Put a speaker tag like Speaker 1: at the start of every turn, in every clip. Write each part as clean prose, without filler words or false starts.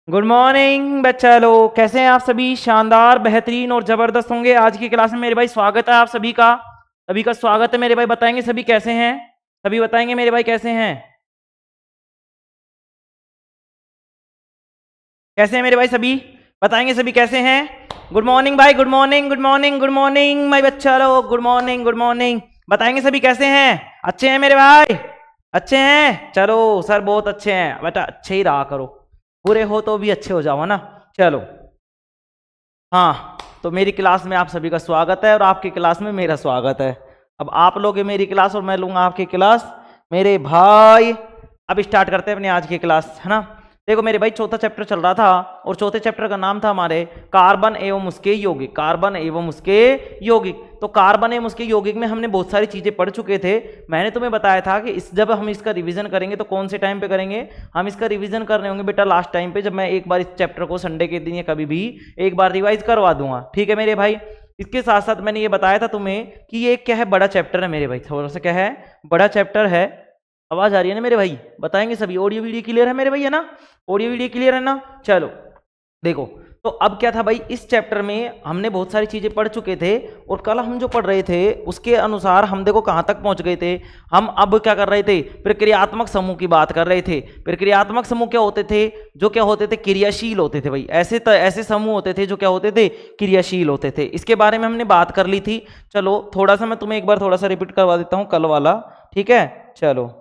Speaker 1: Good morning बच्चा लोग, कैसे हैं आप सभी? शानदार, बेहतरीन और जबरदस्त होंगे। आज की क्लास में मेरे भाई स्वागत है आप सभी का स्वागत है मेरे भाई। बताएंगे सभी कैसे हैं? सभी बताएंगे मेरे भाई कैसे हैं? कैसे हैं मेरे भाई? सभी बताएंगे सभी कैसे हैं? गुड मॉर्निंग भाई, good morning, good morning, good morning my बच्चा लोग, गुड मॉर्निंग, गुड मॉर्निंग। बताएंगे सभी कैसे हैं? अच्छे हैं मेरे भाई? अच्छे हैं? चलो सर बहुत अच्छे हैं बेटा, अच्छे ही रहा करो, बुरे हो तो भी अच्छे हो जाओ ना। चलो हाँ, तो मेरी क्लास में आप सभी का स्वागत है और आपकी क्लास में मेरा स्वागत है। अब आप लोग मेरी क्लास और मैं लूंगा आपकी क्लास मेरे भाई। अब स्टार्ट करते हैं अपनी आज की क्लास, है ना। देखो मेरे भाई, चौथा चैप्टर चल रहा था और चौथे चैप्टर का नाम था हमारे कार्बन एवं उसके यौगिक। कार्बन एवं उसके यौगिक। तो कार्बन एवं उसके यौगिक में हमने बहुत सारी चीजें पढ़ चुके थे। मैंने तुम्हें बताया था कि जब हम इसका रिवीजन करेंगे तो कौन से टाइम पे करेंगे? हम इसका रिवीजन करने होंगे बेटा लास्ट टाइम पे, जब मैं एक बार इस चैप्टर को संडे के दिन या कभी भी एक बार रिवाइज करवा दूंगा। ठीक है मेरे भाई। इसके साथ साथ मैंने ये बताया था तुम्हें कि ये क्या है, बड़ा चैप्टर है मेरे भाई, थोड़ा सा क्या है, बड़ा चैप्टर है। आवाज आ रही है ना मेरे भाई? बताएंगे सभी, ऑडियो वीडियो क्लियर है मेरे भाई, है ना? ऑडियो वीडियो क्लियर है ना? चलो देखो, तो अब क्या था भाई, इस चैप्टर में हमने बहुत सारी चीजें पढ़ चुके थे और कल हम जो पढ़ रहे थे उसके अनुसार हम देखो कहां तक पहुंच गए थे। हम अब क्या कर रहे थे? प्रक्रियात्मक समूह की बात कर रहे थे। प्रक्रियात्मक समूह क्या होते थे? जो क्या होते थे? क्रियाशील होते थे भाई। ऐसे समूह होते थे जो क्या होते थे? क्रियाशील होते थे। इसके बारे में हमने बात कर ली थी। चलो थोड़ा सा मैं तुम्हें एक बार थोड़ा सा रिपीट करवा देता हूं कल वाला, ठीक है? चलो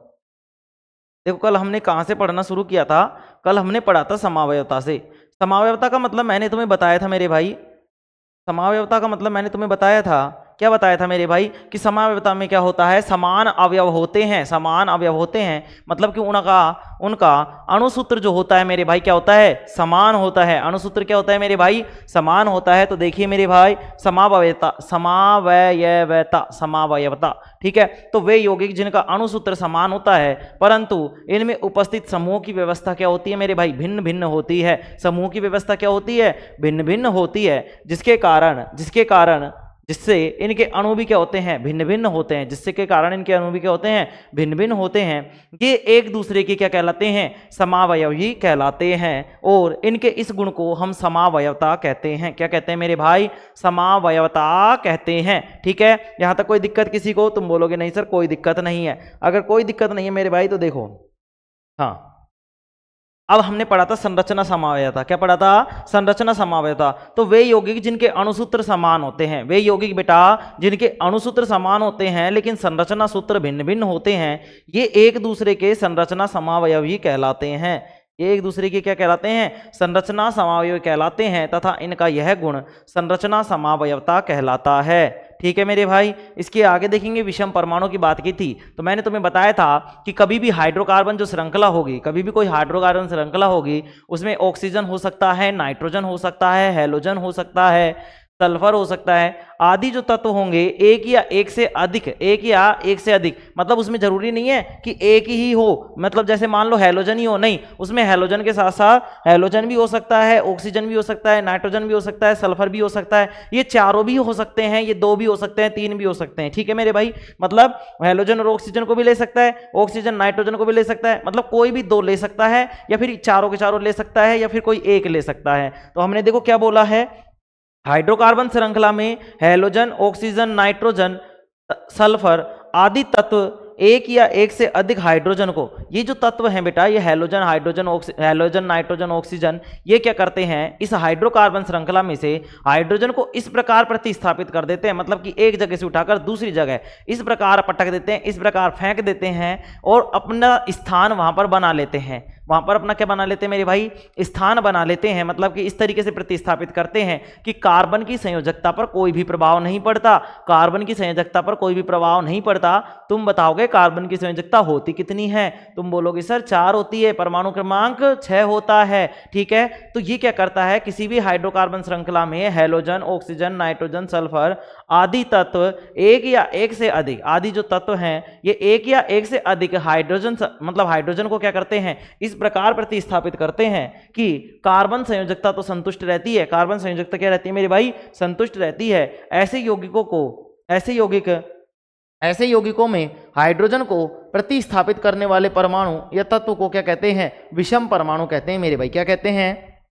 Speaker 1: देखो, कल हमने कहां से पढ़ना शुरू किया था? कल हमने पढ़ा था समावयवता से। समावयवता का मतलब मैंने तुम्हें बताया था मेरे भाई, समावयवता का मतलब मैंने तुम्हें बताया था, क्या बताया था मेरे भाई? कि समावयवता में क्या होता है, समान अवयव होते हैं। समान अवयव होते हैं मतलब कि उनका उनका अणुसूत्र जो होता है मेरे भाई क्या होता है? समान होता है। अणुसूत्र क्या होता है मेरे भाई? समान होता है। तो देखिए मेरे भाई, समावयवता, समावयवता, समावयवता, ठीक है। तो वे यौगिक जिनका अणुसूत्र समान होता है परंतु इनमें उपस्थित समूह की व्यवस्था क्या होती है मेरे भाई? भिन्न भिन्न होती है। समूह की व्यवस्था क्या होती है? भिन्न भिन्न होती है। जिसके कारण जिससे इनके अणु भी क्या होते हैं? भिन्न भिन्न होते हैं। जिससे के कारण इनके अणु भी क्या होते हैं? भिन्न भिन्न होते हैं। ये एक दूसरे के क्या कहलाते हैं? समावयवी कहलाते हैं। और इनके इस गुण को हम समावयवता कहते हैं। क्या कहते हैं मेरे भाई? समावयवता कहते हैं। ठीक है, यहां तक कोई दिक्कत किसी को? तुम बोलोगे नहीं सर कोई दिक्कत नहीं है। अगर कोई दिक्कत नहीं है मेरे भाई तो देखो, हाँ, अब हमने पढ़ा था संरचना समावयवता। क्या पढ़ा था? संरचना समावयवता। तो वे यौगिक जिनके अणुसूत्र समान होते हैं, वे यौगिक बेटा जिनके अणुसूत्र समान होते हैं लेकिन संरचना सूत्र भिन्न भिन्न होते हैं, ये एक दूसरे के संरचना समावयवी कहलाते हैं। ये एक दूसरे के क्या कहलाते हैं? संरचना समावयवी कहलाते हैं तथा इनका यह गुण संरचना समावयवता कहलाता है। ठीक है मेरे भाई। इसके आगे देखेंगे, विषम परमाणु की बात की थी तो मैंने तुम्हें बताया था कि कभी भी हाइड्रोकार्बन जो श्रृंखला होगी, कभी भी कोई हाइड्रोकार्बन श्रृंखला होगी, उसमें ऑक्सीजन हो सकता है, नाइट्रोजन हो सकता है, हैलोजन हो सकता है, सल्फर हो सकता है, आदि जो तत्व होंगे एक या एक से अधिक, मतलब उसमें जरूरी नहीं है कि एक ही हो, मतलब जैसे मान लो हैलोजन ही हो, नहीं, उसमें हैलोजन के साथ साथ हैलोजन भी हो सकता है, ऑक्सीजन भी हो सकता है, नाइट्रोजन भी हो सकता है, सल्फर भी हो सकता है। ये चारों भी हो सकते हैं, ये दो भी हो सकते हैं, तीन भी हो सकते हैं। ठीक है मेरे भाई, मतलब हैलोजन और ऑक्सीजन को भी ले सकता है, ऑक्सीजन नाइट्रोजन को भी ले सकता है, मतलब कोई भी दो ले सकता है या फिर चारों के चारों ले सकता है या फिर कोई एक ले सकता है। तो हमने देखो क्या बोला है, हाइड्रोकार्बन श्रृंखला में हैलोजन, ऑक्सीजन, नाइट्रोजन, सल्फर आदि तत्व एक या एक से अधिक हाइड्रोजन को, ये जो तत्व हैं बेटा, ये हैलोजन, हैलोजन, नाइट्रोजन, ऑक्सीजन, ये क्या करते हैं? इस हाइड्रोकार्बन श्रृंखला में से हाइड्रोजन को इस प्रकार प्रतिस्थापित कर देते हैं, मतलब कि एक जगह से उठाकर दूसरी जगह इस प्रकार पटक देते हैं, इस प्रकार फेंक देते हैं और अपना स्थान वहां पर बना लेते हैं। वहां पर अपना क्या बना लेते हैं मेरे भाई? स्थान बना लेते हैं। मतलब कि इस तरीके से प्रतिस्थापित करते हैं कि कार्बन की संयोजकता पर कोई भी प्रभाव नहीं पड़ता। कार्बन की संयोजकता पर कोई भी प्रभाव नहीं पड़ता। तुम बताओगे कार्बन की संयोजकता होती कितनी है? तुम बोलोगे सर 4 होती है, परमाणु क्रमांक 6 होता है। ठीक है, तो ये क्या करता है, किसी भी हाइड्रोकार्बन श्रृंखला में हैलोजन, ऑक्सीजन, नाइट्रोजन, सल्फर आदि तत्व एक या एक से अधिक, आदि जो तत्व हैं ये एक या एक से अधिक हाइड्रोजन, मतलब हाइड्रोजन को क्या करते हैं? इस प्रकार प्रतिस्थापित करते हैं कि कार्बन संयोजकता तो संतुष्ट रहती है। कार्बन संयोजकता क्या रहती है मेरे भाई? संतुष्ट रहती है। ऐसे यौगिकों में हाइड्रोजन को प्रतिस्थापित करने वाले परमाणु या तत्व को क्या कहते हैं? विषम परमाणु कहते हैं मेरे भाई। क्या कहते हैं?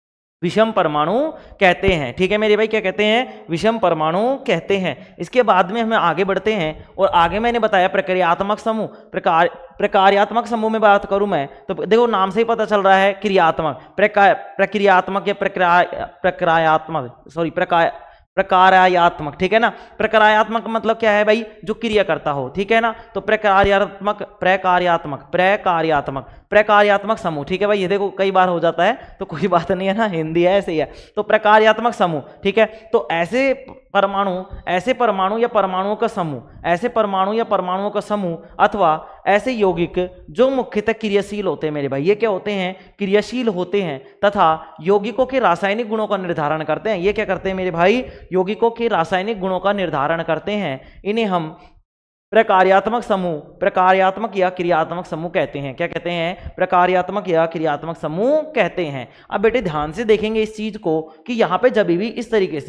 Speaker 1: विषम परमाणु कहते हैं। ठीक है मेरे भाई, क्या कहते हैं? विषम परमाणु कहते हैं। इसके बाद में हम आगे बढ़ते हैं और आगे मैंने बताया प्रक्रियात्मक समूह। प्रकार्यात्मक समूह में बात करूं मैं तो देखो नाम से ही पता चल रहा है क्रियात्मक, प्रक्रियात्मक या प्रकार्यात्मक। ठीक है ना। प्रकार्यात्मक मतलब क्या है भाई? जो क्रिया करता हो। ठीक है ना। तो प्रकार्यात्मक, प्रकार्यात्मक समूह। ठीक है भाई, ये देखो कई बार हो जाता है तो कोई बात नहीं है ना, हिंदी है ऐसे ही है। तो प्रकार्यात्मक समूह। ठीक है। तो ऐसे परमाणु या परमाणुओं का समूह, ऐसे परमाणु या परमाणुओं का समूह अथवा ऐसे यौगिक जो मुख्यतः क्रियाशील होते हैं मेरे भाई। ये क्या होते हैं? क्रियाशील होते हैं तथा यौगिकों के रासायनिक गुणों का निर्धारण करते हैं। ये क्या करते हैं मेरे भाई? यौगिकों के रासायनिक गुणों का निर्धारण करते हैं। इन्हें हम प्रकार्यात्मक समूह, प्रकार्यात्मक या क्रियात्मक समूह कहते हैं। क्या कहते हैं? प्रकार्यात्मक या क्रियात्मक समूह कहते हैं। अब बेटे ध्यान से देखेंगे इस चीज को कि यहाँ पे जब भी इस तरीके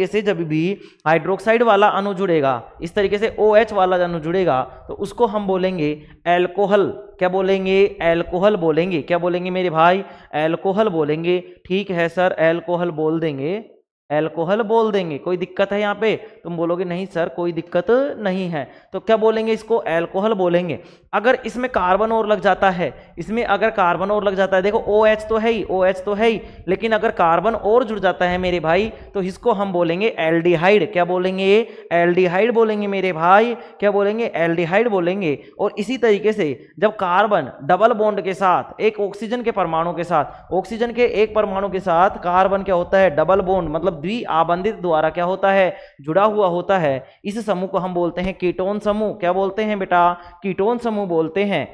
Speaker 1: से जब भी हाइड्रोक्साइड वाला अणु जुड़ेगा, इस तरीके से OH वाला अणु जुड़ेगा तो उसको हम बोलेंगे एल्कोहल। क्या बोलेंगे? एल्कोहल बोलेंगे। क्या बोलेंगे मेरे भाई? एल्कोहल बोलेंगे। ठीक है सर, एल्कोहल बोल देंगे, एल्कोहल बोल देंगे। कोई दिक्कत है यहाँ पे? तुम बोलोगे नहीं सर कोई दिक्कत नहीं है। तो क्या बोलेंगे? इसको एल्कोहल बोलेंगे। अगर इसमें कार्बन और लग जाता है, इसमें अगर कार्बन और लग जाता है, देखो OH तो है ही, OH तो है ही, लेकिन अगर कार्बन और जुड़ जाता है मेरे भाई तो इसको हम बोलेंगे एल्डिहाइड। क्या बोलेंगे? एल्डिहाइड बोलेंगे मेरे भाई। क्या बोलेंगे? एल्डिहाइड बोलेंगे। और इसी तरीके से जब कार्बन डबल बॉन्ड के साथ एक ऑक्सीजन के परमाणु के साथ, ऑक्सीजन के एक परमाणु के साथ कार्बन क्या होता है? डबल बॉन्ड मतलब द्विआबंधित द्वारा क्या होता है? जुड़ा हुआ होता है। इस समूह को हम बोलते हैं कीटोन समूह। क्या बोलते हैं बेटा? कीटोन समूह बोलते हैं।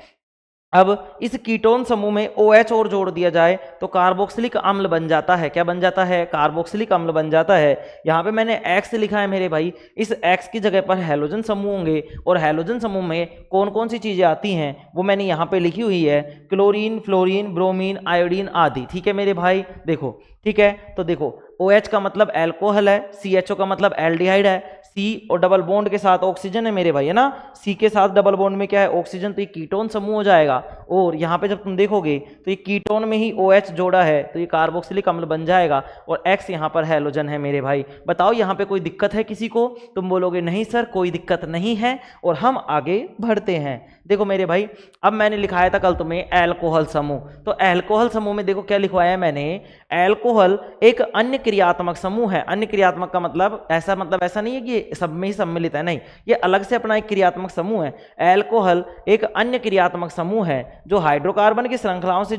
Speaker 1: अब इस कीटोन समूह में OH और जोड़ दिया जाए तो कार्बोक्सिलिक अम्ल बन जाता है। क्या बन जाता है? कार्बोक्सिलिक अम्ल बन जाता है। यहाँ पे मैंने X लिखा है मेरे भाई, इस X की जगह पर हैलोजन समूह होंगे और हैलोजन समूह में कौन कौन सी चीजें आती हैं वो मैंने यहाँ पे लिखी हुई है, क्लोरीन, फ्लोरीन, ब्रोमीन, आयोडीन आदि। ठीक है मेरे भाई, देखो ठीक है। तो देखो OH का मतलब एल्कोहल है, CHO का मतलब एल्डिहाइड है, C और डबल बॉन्ड के साथ ऑक्सीजन है मेरे भाई, है ना। C के साथ डबल बॉन्ड में क्या है? ऑक्सीजन। तो ये कीटोन समूह हो जाएगा। और यहाँ पे जब तुम देखोगे तो ये कीटोन में ही OH जोड़ा है तो ये कार्बोक्सिलिक अम्ल बन जाएगा और X यहाँ पर हैलोजन है मेरे भाई। बताओ यहाँ पे कोई दिक्कत है किसी को? तुम बोलोगे नहीं सर कोई दिक्कत नहीं है। और हम आगे बढ़ते हैं। देखो मेरे भाई, अब मैंने लिखाया था कल तुम्हें एल्कोहल समूह। तो एल्कोहल समूह में देखो क्या लिखवाया है मैंने, एल्कोहल एक अन्य क्रियात्मक समूह है। अन्य क्रियात्मक का मतलब ऐसा नहीं है कि सब में ही सम्मिलित है, नहीं, ये अलग से अपना एक क्रियात्मक समूह है। एल्कोहल एक अन्य क्रियात्मक समूह है जो हाइड्रोकार्बन की श्रृंखलाओं से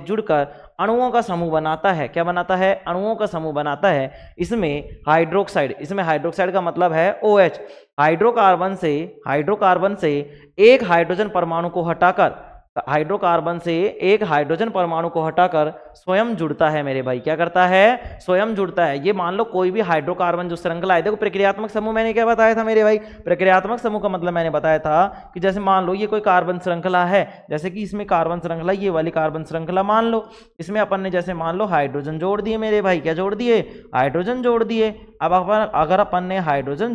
Speaker 1: जुड़कर अणुओं का समूह बनाता है। क्या बनाता है? अणुओं का समूह बनाता है। इसमें हाइड्रोक्साइड का मतलब है OH। हाइड्रोकार्बन से एक हाइड्रोजन परमाणु को हटाकर स्वयं जुड़ता है मेरे भाई। क्या करता है? स्वयं जुड़ता है। ये मान लो कोई भी हाइड्रोकार्बन जो श्रृंखला है, देखो प्रक्रियात्मक समूह मैंने क्या बताया था मेरे भाई? प्रक्रियात्मक समूह का मतलब मैंने बताया था कि जैसे मान लो ये कोई कार्बन श्रृंखला है, जैसे कि इसमें कार्बन श्रृंखला, ये वाली कार्बन श्रृंखला मान लो, इसमें अपन ने जैसे मान लो हाइड्रोजन जोड़ दिए मेरे भाई। क्या जोड़ दिए? हाइड्रोजन जोड़ दिए। अब अगर अपन ने हाइड्रोजन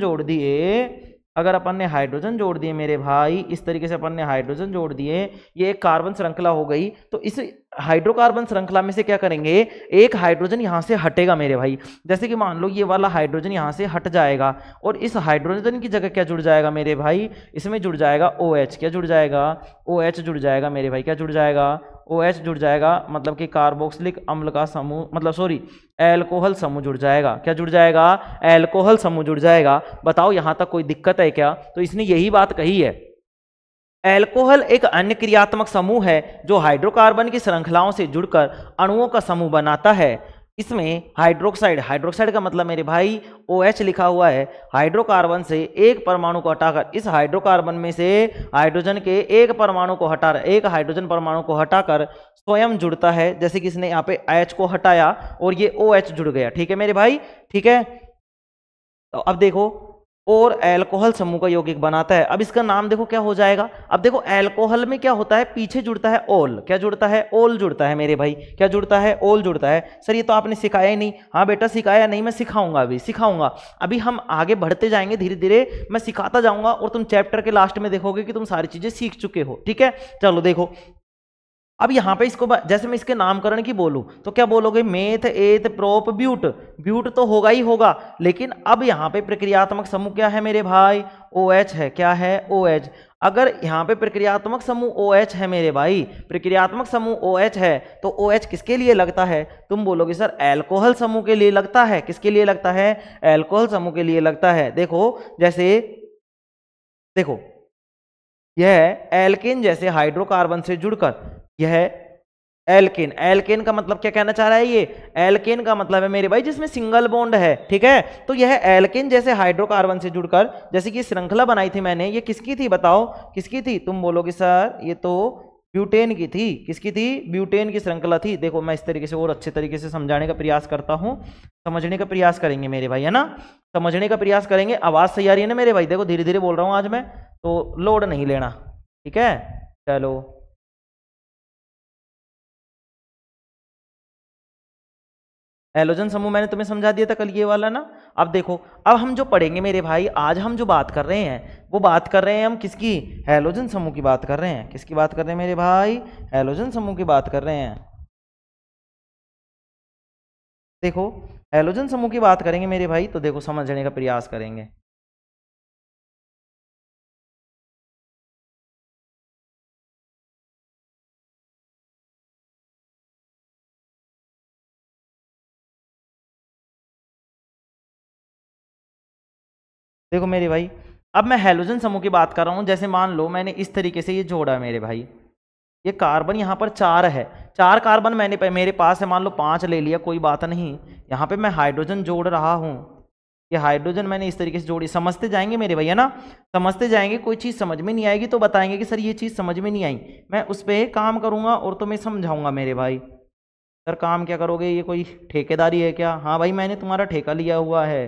Speaker 1: जोड़ दिए मेरे भाई, इस तरीके से अपन ने हाइड्रोजन जोड़ दिए, ये एक कार्बन श्रृंखला हो गई। तो इस हाइड्रोकार्बन श्रृंखला में से क्या करेंगे? एक हाइड्रोजन यहां से हटेगा मेरे भाई। जैसे कि मान लो ये वाला हाइड्रोजन यहां से हट जाएगा और इस हाइड्रोजन की जगह क्या जुड़ जाएगा मेरे भाई? इसमें जुड़ जाएगा OH। क्या जुड़ जाएगा? OH जुड़ जाएगा मेरे भाई। क्या जुड़ जाएगा? OH जुड़ जाएगा, मतलब कि कार्बोक्सिलिक अम्ल का समूह, मतलब सॉरी एल्कोहल समूह जुड़ जाएगा। क्या जुड़ जाएगा? एल्कोहल समूह जुड़ जाएगा। बताओ यहां तक कोई दिक्कत है क्या? तो इसने यही बात कही है, एल्कोहल एक अन्य क्रियात्मक समूह है जो हाइड्रोकार्बन की श्रृंखलाओं से जुड़कर अणुओं का समूह बनाता है। इसमें हाइड्रोक्साइड का मतलब मेरे भाई OH लिखा हुआ है। हाइड्रोकार्बन से एक परमाणु को हटाकर, इस हाइड्रोकार्बन में से हाइड्रोजन के एक हाइड्रोजन परमाणु को हटाकर स्वयं जुड़ता है। जैसे कि इसने यहाँ पे H को हटाया और ये OH जुड़ गया। ठीक है मेरे भाई, ठीक है। तो अब देखो, और एल्कोहल समूह का यौगिक बनाता है। अब इसका नाम देखो क्या हो जाएगा। अब देखो एल्कोहल में क्या होता है? पीछे जुड़ता है ओल। क्या जुड़ता है? ओल जुड़ता है मेरे भाई। क्या जुड़ता है? ओल जुड़ता है। सर ये तो आपने सिखाया ही नहीं। हाँ बेटा सिखाया नहीं, मैं सिखाऊंगा, अभी हम आगे बढ़ते जाएंगे धीरे धीरे, मैं सिखाता जाऊंगा और तुम चैप्टर के लास्ट में देखोगे कि तुम सारी चीजें सीख चुके हो। ठीक है, चलो देखो अब यहाँ पे इसको जैसे मैं इसके नामकरण की बोलूं तो क्या बोलोगे, मेथ, एथ, प्रोप, ब्यूट। ब्यूट तो होगा ही होगा, लेकिन अब यहाँ पे प्रक्रियात्मक समूह क्या है मेरे भाई, OH है। क्या है, OH। अगर यहाँ पे प्रक्रियात्मक समूह OH है मेरे भाई, प्रक्रियात्मक समूह OH है, तो OH किसके लिए लगता है, तुम बोलोगे सर एल्कोहल समूह के लिए लगता है। किसके लिए लगता है, एल्कोहल समूह के लिए लगता है। देखो जैसे देखो यह एल्केन जैसे हाइड्रोकार्बन से जुड़कर, यह एल्केन, एल्केन का मतलब क्या कहना चाह रहा है, ये एल्केन का मतलब है मेरे भाई जिसमें सिंगल बॉन्ड है, ठीक है। तो यह एल्केन जैसे हाइड्रोकार्बन से जुड़कर, जैसे कि श्रृंखला बनाई थी मैंने, ये किसकी थी बताओ, किसकी थी, तुम बोलोगे सर ये तो ब्यूटेन की थी। किसकी थी, ब्यूटेन की श्रृंखला थी। देखो मैं इस तरीके से और अच्छे तरीके से समझाने का प्रयास करता हूं, समझने का प्रयास करेंगे मेरे भाई, है ना, समझने का प्रयास करेंगे। आवाज सही आ रही है ना मेरे भाई, देखो धीरे धीरे बोल रहा हूं आज मैं, तो लोड नहीं लेना, ठीक है। चलो हैलोजन समूह मैंने तुम्हें समझा दिया था कल ये वाला ना। अब देखो, अब हम जो पढ़ेंगे मेरे भाई, आज हम जो बात कर रहे हैं वो बात कर रहे हैं हम किसकी, हैलोजन समूह की बात कर रहे हैं। किसकी बात कर रहे हैं मेरे भाई, हैलोजन समूह की बात कर रहे हैं। देखो हैलोजन समूह की बात करेंगे मेरे भाई, तो देखो समझने का प्रयास करेंगे। देखो मेरे भाई, अब मैं हैलोजन समूह की बात कर रहा हूं। जैसे मान लो मैंने इस तरीके से ये जोड़ा है मेरे भाई, ये कार्बन यहाँ पर 4 है, 4 कार्बन मेरे पास है, मान लो 5 ले लिया, कोई बात नहीं। यहाँ पे मैं हाइड्रोजन जोड़ रहा हूँ, ये हाइड्रोजन मैंने इस तरीके से जोड़ी। समझते जाएंगे मेरे भाई, है ना, समझते जाएंगे। कोई चीज़ समझ में नहीं आएगी तो बताएंगे कि सर ये चीज़ समझ में नहीं आई, मैं उस पर काम करूँगा और तुम्हें समझाऊंगा मेरे भाई। सर काम क्या करोगे, ये कोई ठेकेदारी है क्या, हाँ भाई मैंने तुम्हारा ठेका लिया हुआ है,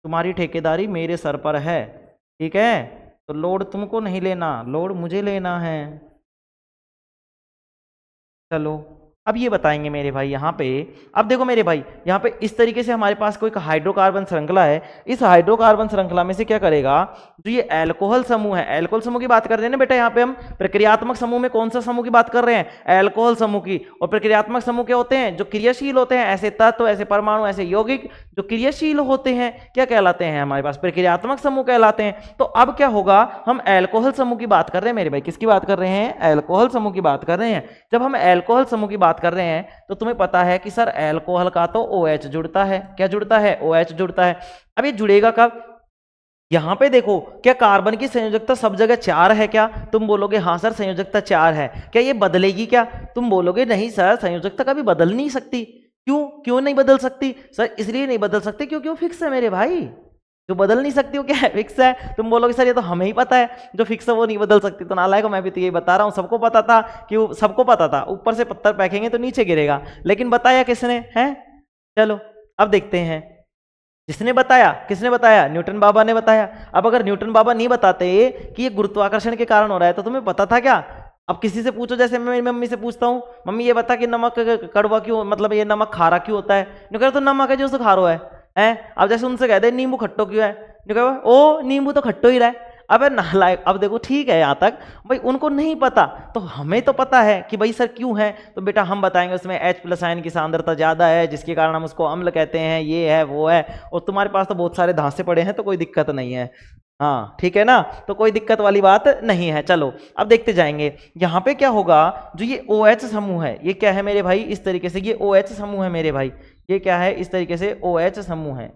Speaker 1: तुम्हारी ठेकेदारी मेरे सर पर है, ठीक है। तो लोड तुमको नहीं लेना, लोड मुझे लेना है। चलो अब ये बताएंगे मेरे भाई यहाँ पे, अब देखो मेरे भाई यहाँ पे इस तरीके से हमारे पास कोई हाइड्रोकार्बन श्रृंखला है। इस हाइड्रोकार्बन श्रृंखला में से क्या करेगा, जो ये एल्कोहल समूह है, एल्कोहल समूह की बात कर रहे हैं ना बेटा, यहाँ पे हम प्रक्रियात्मक समूह में कौन सा समूह की बात कर रहे हैं, एल्कोहल समूह की। और प्रक्रियात्मक समूह क्या होते हैं, जो क्रियाशील होते हैं, ऐसे तत्व, ऐसे परमाणु, ऐसे यौगिक जो क्रियाशील होते हैं, क्या कहलाते हैं हमारे पास, प्रक्रियात्मक समूह कहलाते हैं। तो अब क्या होगा, हम एल्कोहल समूह की बात कर रहे हैं मेरे भाई, किसकी बात कर रहे हैं, एल्कोहल समूह की बात कर रहे हैं। जब हम एल्कोहल समूह की बात कर रहे हैं तो तुम्हें पता है कि सर एल्कोहल का तो OH जुड़ता है, क्या जुड़ता है, OH जुड़ता है। अब ये जुड़ेगा कब, यहां पे देखो, क्या कार्बन की संयोजकता सब जगह 4 है क्या, तुम बोलोगे हाँ सर संयोजकता 4 है। क्या ये बदलेगी क्या, तुम बोलोगे नहीं सर संयोजकता कभी बदल नहीं सकती। क्यों, क्यों नहीं बदल सकती सर, इसलिए नहीं बदल सकती क्योंकि वो फिक्स है मेरे भाई, जो बदल नहीं सकती वो क्या है, फिक्स है। तुम बोलोगे सर ये तो हमें ही पता है, जो फिक्स है वो नहीं बदल सकती। तो नालायक, मैं भी तो यही बता रहा हूँ, सबको पता था कि वो, सबको पता था ऊपर से पत्थर फेंकेंगे तो नीचे गिरेगा, लेकिन बताया किसने है। चलो अब देखते हैं, जिसने बताया, किसने बताया, न्यूटन बाबा ने बताया। अब अगर न्यूटन बाबा नहीं बताते कि ये गुरुत्वाकर्षण के कारण हो रहा है, तो तुम्हें पता था क्या। अब किसी से पूछो, जैसे मैं मेरी मम्मी से पूछता हूँ, मम्मी ये बता कि नमक कड़वा क्यों, मतलब ये नमक खारा क्यों होता है, नहीं कह तो नमक है जो उसको खारो है। अब जैसे उनसे कहते हैं नींबू खट्टो क्यों है, नहीं कह ओ नींबू तो खट्टो ही रहा है। अब नालायक, अब देखो ठीक है यहाँ तक भाई, उनको नहीं पता तो हमें तो पता है कि भाई सर क्यों है। तो बेटा हम बताएंगे उसमें H+ आयन की सांद्रता ज़्यादा है, जिसके कारण हम उसको अम्ल कहते हैं, ये है वो है। और तुम्हारे पास तो बहुत सारे धांसे पड़े हैं तो कोई दिक्कत नहीं है, हाँ ठीक है ना, तो कोई दिक्कत वाली बात नहीं है। चलो अब देखते जाएंगे यहाँ पे क्या होगा, जो ये OH समूह है, ये क्या है मेरे भाई, इस तरीके से ये OH समूह है मेरे भाई, ये क्या है, इस तरीके से OH समूह है,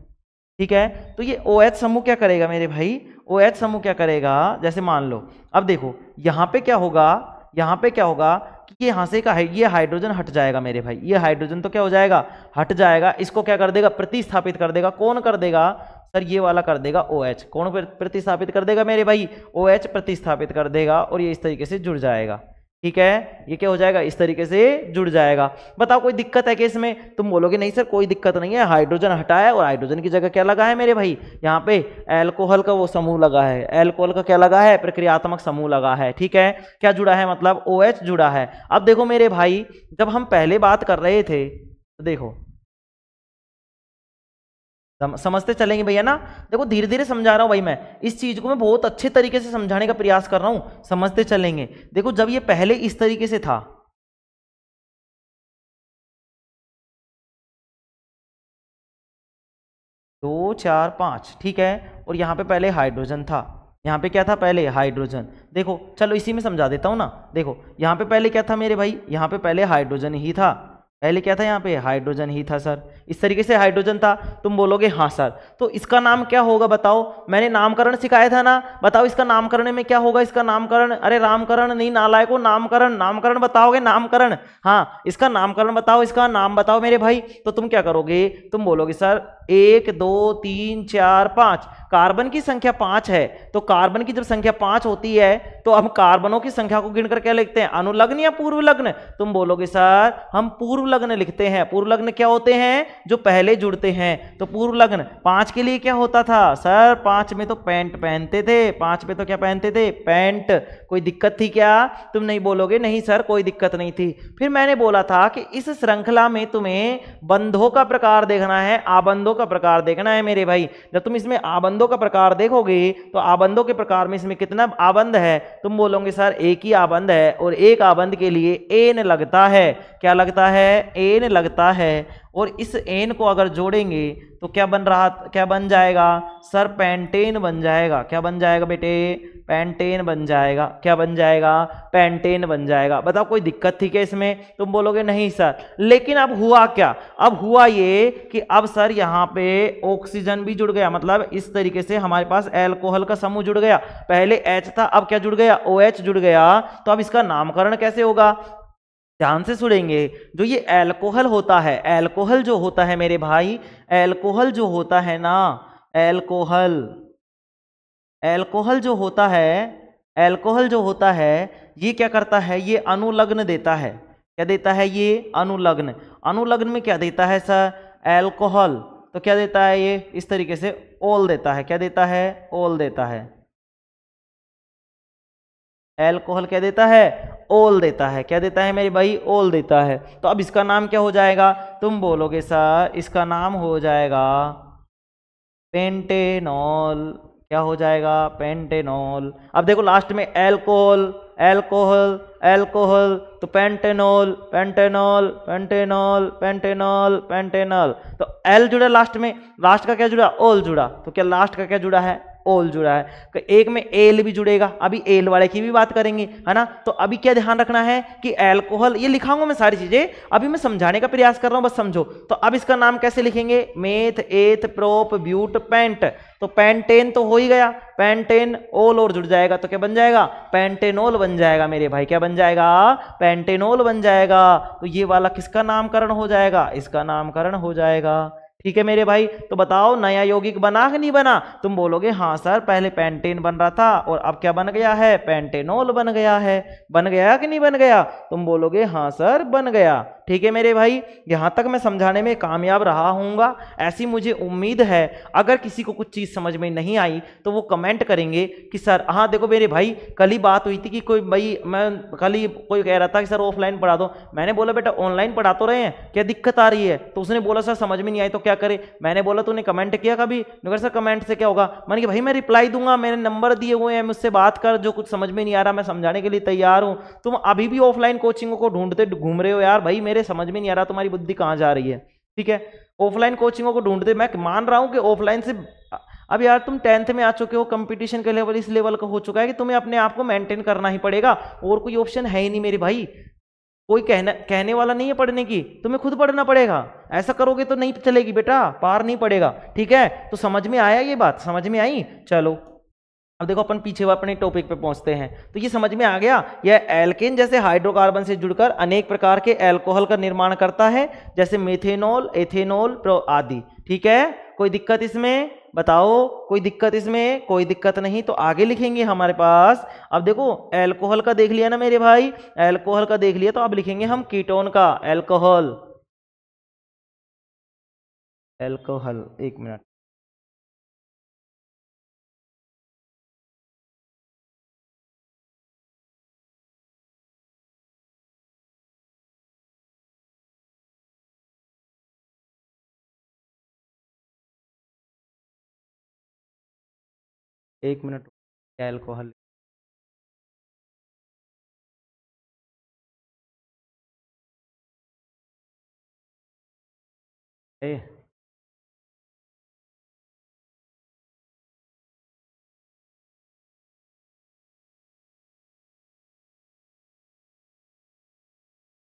Speaker 1: ठीक है। तो ये OH समूह क्या करेगा मेरे भाई, OH समूह क्या करेगा, जैसे मान लो, अब देखो यहाँ पे क्या होगा, यहाँ पे क्या होगा कि ये यहाँ से का ये हाइड्रोजन हट जाएगा मेरे भाई, ये हाइड्रोजन तो क्या हो जाएगा, हट जाएगा। इसको क्या कर देगा, प्रतिस्थापित कर देगा। कौन कर देगा सर, ये वाला कर देगा OH। कौन प्रतिस्थापित कर देगा मेरे भाई, OH प्रतिस्थापित कर देगा, और ये इस तरीके से जुड़ जाएगा, ठीक है। ये क्या हो जाएगा, इस तरीके से जुड़ जाएगा। बताओ कोई दिक्कत है कि इसमें, तुम बोलोगे नहीं सर कोई दिक्कत नहीं है, हाइड्रोजन हटाया और हाइड्रोजन की जगह क्या लगा है मेरे भाई, यहाँ पे एल्कोहल का वो समूह लगा है, एल्कोहल का क्या लगा है, प्रक्रियात्मक समूह लगा है, ठीक है। क्या जुड़ा है, मतलब OH जुड़ा है। अब देखो मेरे भाई, जब हम पहले बात कर रहे थे तो देखो समझते चलेंगे भैया ना, देखो धीरे धीरे समझा रहा हूं भाई, मैं इस चीज को मैं बहुत अच्छे तरीके से समझाने का प्रयास कर रहा हूं, समझते चलेंगे। देखो जब ये पहले इस तरीके से था, 4 5, ठीक है। और यहाँ पे पहले हाइड्रोजन था, यहाँ पे क्या था पहले हाइड्रोजन। देखो चलो इसी में समझा देता हूँ ना। देखो यहाँ पे पहले क्या था मेरे भाई, यहाँ पे पहले हाइड्रोजन ही था, पहले क्या था यहाँ पे हाइड्रोजन ही था सर। इस तरीके से हाइड्रोजन था। तुम बोलोगे हाँ सर, तो इसका नाम क्या होगा बताओ। मैंने नामकरण सिखाया था ना, बताओ इसका नामकरण में क्या होगा। इसका नामकरण, अरे रामकरण नहीं नालायको, नामकरण, नामकरण बताओगे, नामकरण। हाँ इसका नामकरण बताओ, इसका नाम बताओ मेरे भाई। तो तुम क्या करोगे, तुम बोलोगे सर 1 2 3 4 5, कार्बन की संख्या 5 है, तो कार्बन की जब संख्या 5 होती है तो हम कार्बनों की संख्या को गिनकर क्या लिखते हैं, अनुलग्न या पूर्व लग्न। तुम बोलोगे सर हम पूर्व लग्न लिखते हैं। पूर्व लग्न क्या होते हैं, जो पहले जुड़ते हैं। तो पूर्व लग्न 5 के लिए क्या होता था सर, 5 में तो पैंट पहनते थे, 5 में तो क्या पहनते थे, पैंट। कोई दिक्कत थी क्या, तुम नहीं बोलोगे नहीं सर कोई दिक्कत नहीं थी। फिर मैंने बोला था कि इस श्रृंखला में तुम्हें बंधों का प्रकार देखना है, आबंधों का प्रकार देखना है मेरे भाई। जब तुम इसमें आबंधों का प्रकार देखोगे तो आबंधों के प्रकार में इसमें कितना आबंध है, तुम बोलोगे सर एक ही आबंध है, और एक आबंध के लिए एन लगता है। क्या लगता है, एन लगता है। और इस एन को अगर जोड़ेंगे तो क्या बन रहा, क्या बन जाएगा सर, पेंटेन बन जाएगा। क्या बन जाएगा बेटे, पेंटेन बन जाएगा। क्या बन जाएगा, पेंटेन बन जाएगा। बताओ कोई दिक्कत थी क्या इसमें, तुम बोलोगे नहीं सर। लेकिन अब हुआ क्या, अब हुआ ये कि अब सर यहाँ पे ऑक्सीजन भी जुड़ गया, मतलब इस तरीके से हमारे पास एल्कोहल का समूह जुड़ गया। पहले H था, अब क्या जुड़ गया, OH जुड़ गया। तो अब इसका नामकरण कैसे होगा, ध्यान से सुनेंगे। जो ये एल्कोहल होता है, एल्कोहल जो होता है मेरे भाई, एल्कोहल जो होता है ना, एल्कोहल, एल्कोहल जो होता है, एल्कोहल जो होता है ये क्या करता है, ये अनुलग्न देता है। क्या देता है, ये अनुलग्न। अनुलग्न में क्या देता है सर, एल्कोहल। तो क्या देता है ये, इस तरीके से ओल देता है। क्या देता है, ओल देता है। एल्कोहल क्या देता है, ओल देता है। क्या देता है मेरे भाई, ओल देता है। तो अब इसका नाम क्या हो जाएगा, तुम बोलोगे सर इसका नाम हो जाएगा पेंटेनॉल। क्या हो जाएगा, पेंटेनॉल। अब देखो लास्ट में एल्कोहल, एल्कोहल, एल्कोहल, तो pentanol, pentanol, pentanol, pentanol, pentanol. तो एल जुड़ा लास्ट में, लास्ट का क्या जुड़ा, ओल जुड़ा। तो क्या लास्ट का क्या जुड़ा है, ओल जुड़ा है। तो एक में एल भी जुड़ेगा, अभी एल वाले की भी बात करेंगे, है ना। तो अभी क्या ध्यान रखना है कि एल्कोहल, ये लिखाऊंगा मैं सारी चीजें, अभी मैं समझाने का प्रयास कर रहा हूं, बस समझो। तो अब इसका नाम कैसे लिखेंगे, meth eth prop but pent. तो पेंटेन तो हो ही गया, पेंटेन, ओल और जुड़ जाएगा तो क्या बन जाएगा, पेंटेनोल बन जाएगा मेरे भाई। क्या बन जाएगा, पेंटेनोल बन जाएगा। तो ये वाला किसका नामकरण हो जाएगा, इसका नामकरण हो जाएगा। ठीक है मेरे भाई। तो बताओ नया यौगिक बना कि नहीं बना, तुम बोलोगे हाँ सर पहले पेंटेन बन रहा था और अब क्या बन गया है, पेंटेनोल बन गया है। बन गया कि नहीं बन गया, तुम बोलोगे हाँ सर बन गया। ठीक है मेरे भाई, यहां तक मैं समझाने में कामयाब रहा हूँगा, ऐसी मुझे उम्मीद है। अगर किसी को कुछ चीज़ समझ में नहीं आई तो वो कमेंट करेंगे कि सर, हाँ देखो मेरे भाई कल ही बात हुई थी कि कोई भाई, मैं कल ही कोई कह रहा था कि सर ऑफलाइन पढ़ा दो। मैंने बोला बेटा ऑनलाइन पढ़ा तो रहे हैं, क्या दिक्कत आ रही है। तो उसने बोला सर समझ में नहीं आई तो क्या करे। मैंने बोला तूने कमेंट किया कभी, नहीं सर कमेंट से क्या होगा। मैंने कहा भाई मैं रिप्लाई दूंगा, मेरे नंबर दिए हुए हैं, मुझसे बात कर, जो कुछ समझ में नहीं आ रहा मैं समझाने के लिए तैयार हूं। तुम अभी भी ऑफलाइन कोचिंगों को ढूंढते घूम रहे हो यार, भाई मेरे समझ में नहीं आ रहा तुम्हारी बुद्धि कहाँ जा रही है। ठीक है, ऑफलाइन कोचिंगों को ढूंढते, मैं मान रहा हूं कि ऑफलाइन से अब यार तुम 10th में आ चुके हो, कंपटीशन का लेवल इस लेवल का हो चुका है कि तुम्हें अपने आप को मेंटेन करना ही पड़ेगा, और कोई ऑप्शन है ही नहीं मेरे भाई। कोई कहने वाला नहीं है पढ़ने की, तुम्हें खुद पढ़ना पड़ेगा। ऐसा करोगे तो नहीं चलेगी बेटा, पार नहीं पड़ेगा। ठीक है, तो समझ में आया, ये बात समझ में आई। चलो अब देखो अपन पीछे अपने टॉपिक पे पहुंचते हैं। तो ये समझ में आ गया, यह एल्केन जैसे हाइड्रोकार्बन से जुड़कर अनेक प्रकार के अल्कोहल का निर्माण करता है, जैसे मेथेनॉल, एथेनॉल आदि। ठीक है, कोई दिक्कत इसमें बताओ, कोई दिक्कत इसमें, कोई दिक्कत नहीं। तो आगे लिखेंगे हमारे पास, अब देखो अल्कोहल का देख लिया ना मेरे भाई, अल्कोहल का देख लिया, तो अब लिखेंगे हम कीटोन का, अल्कोहल, अल्कोहल। एक मिनट, एक मिनट, अल्कोहल, ए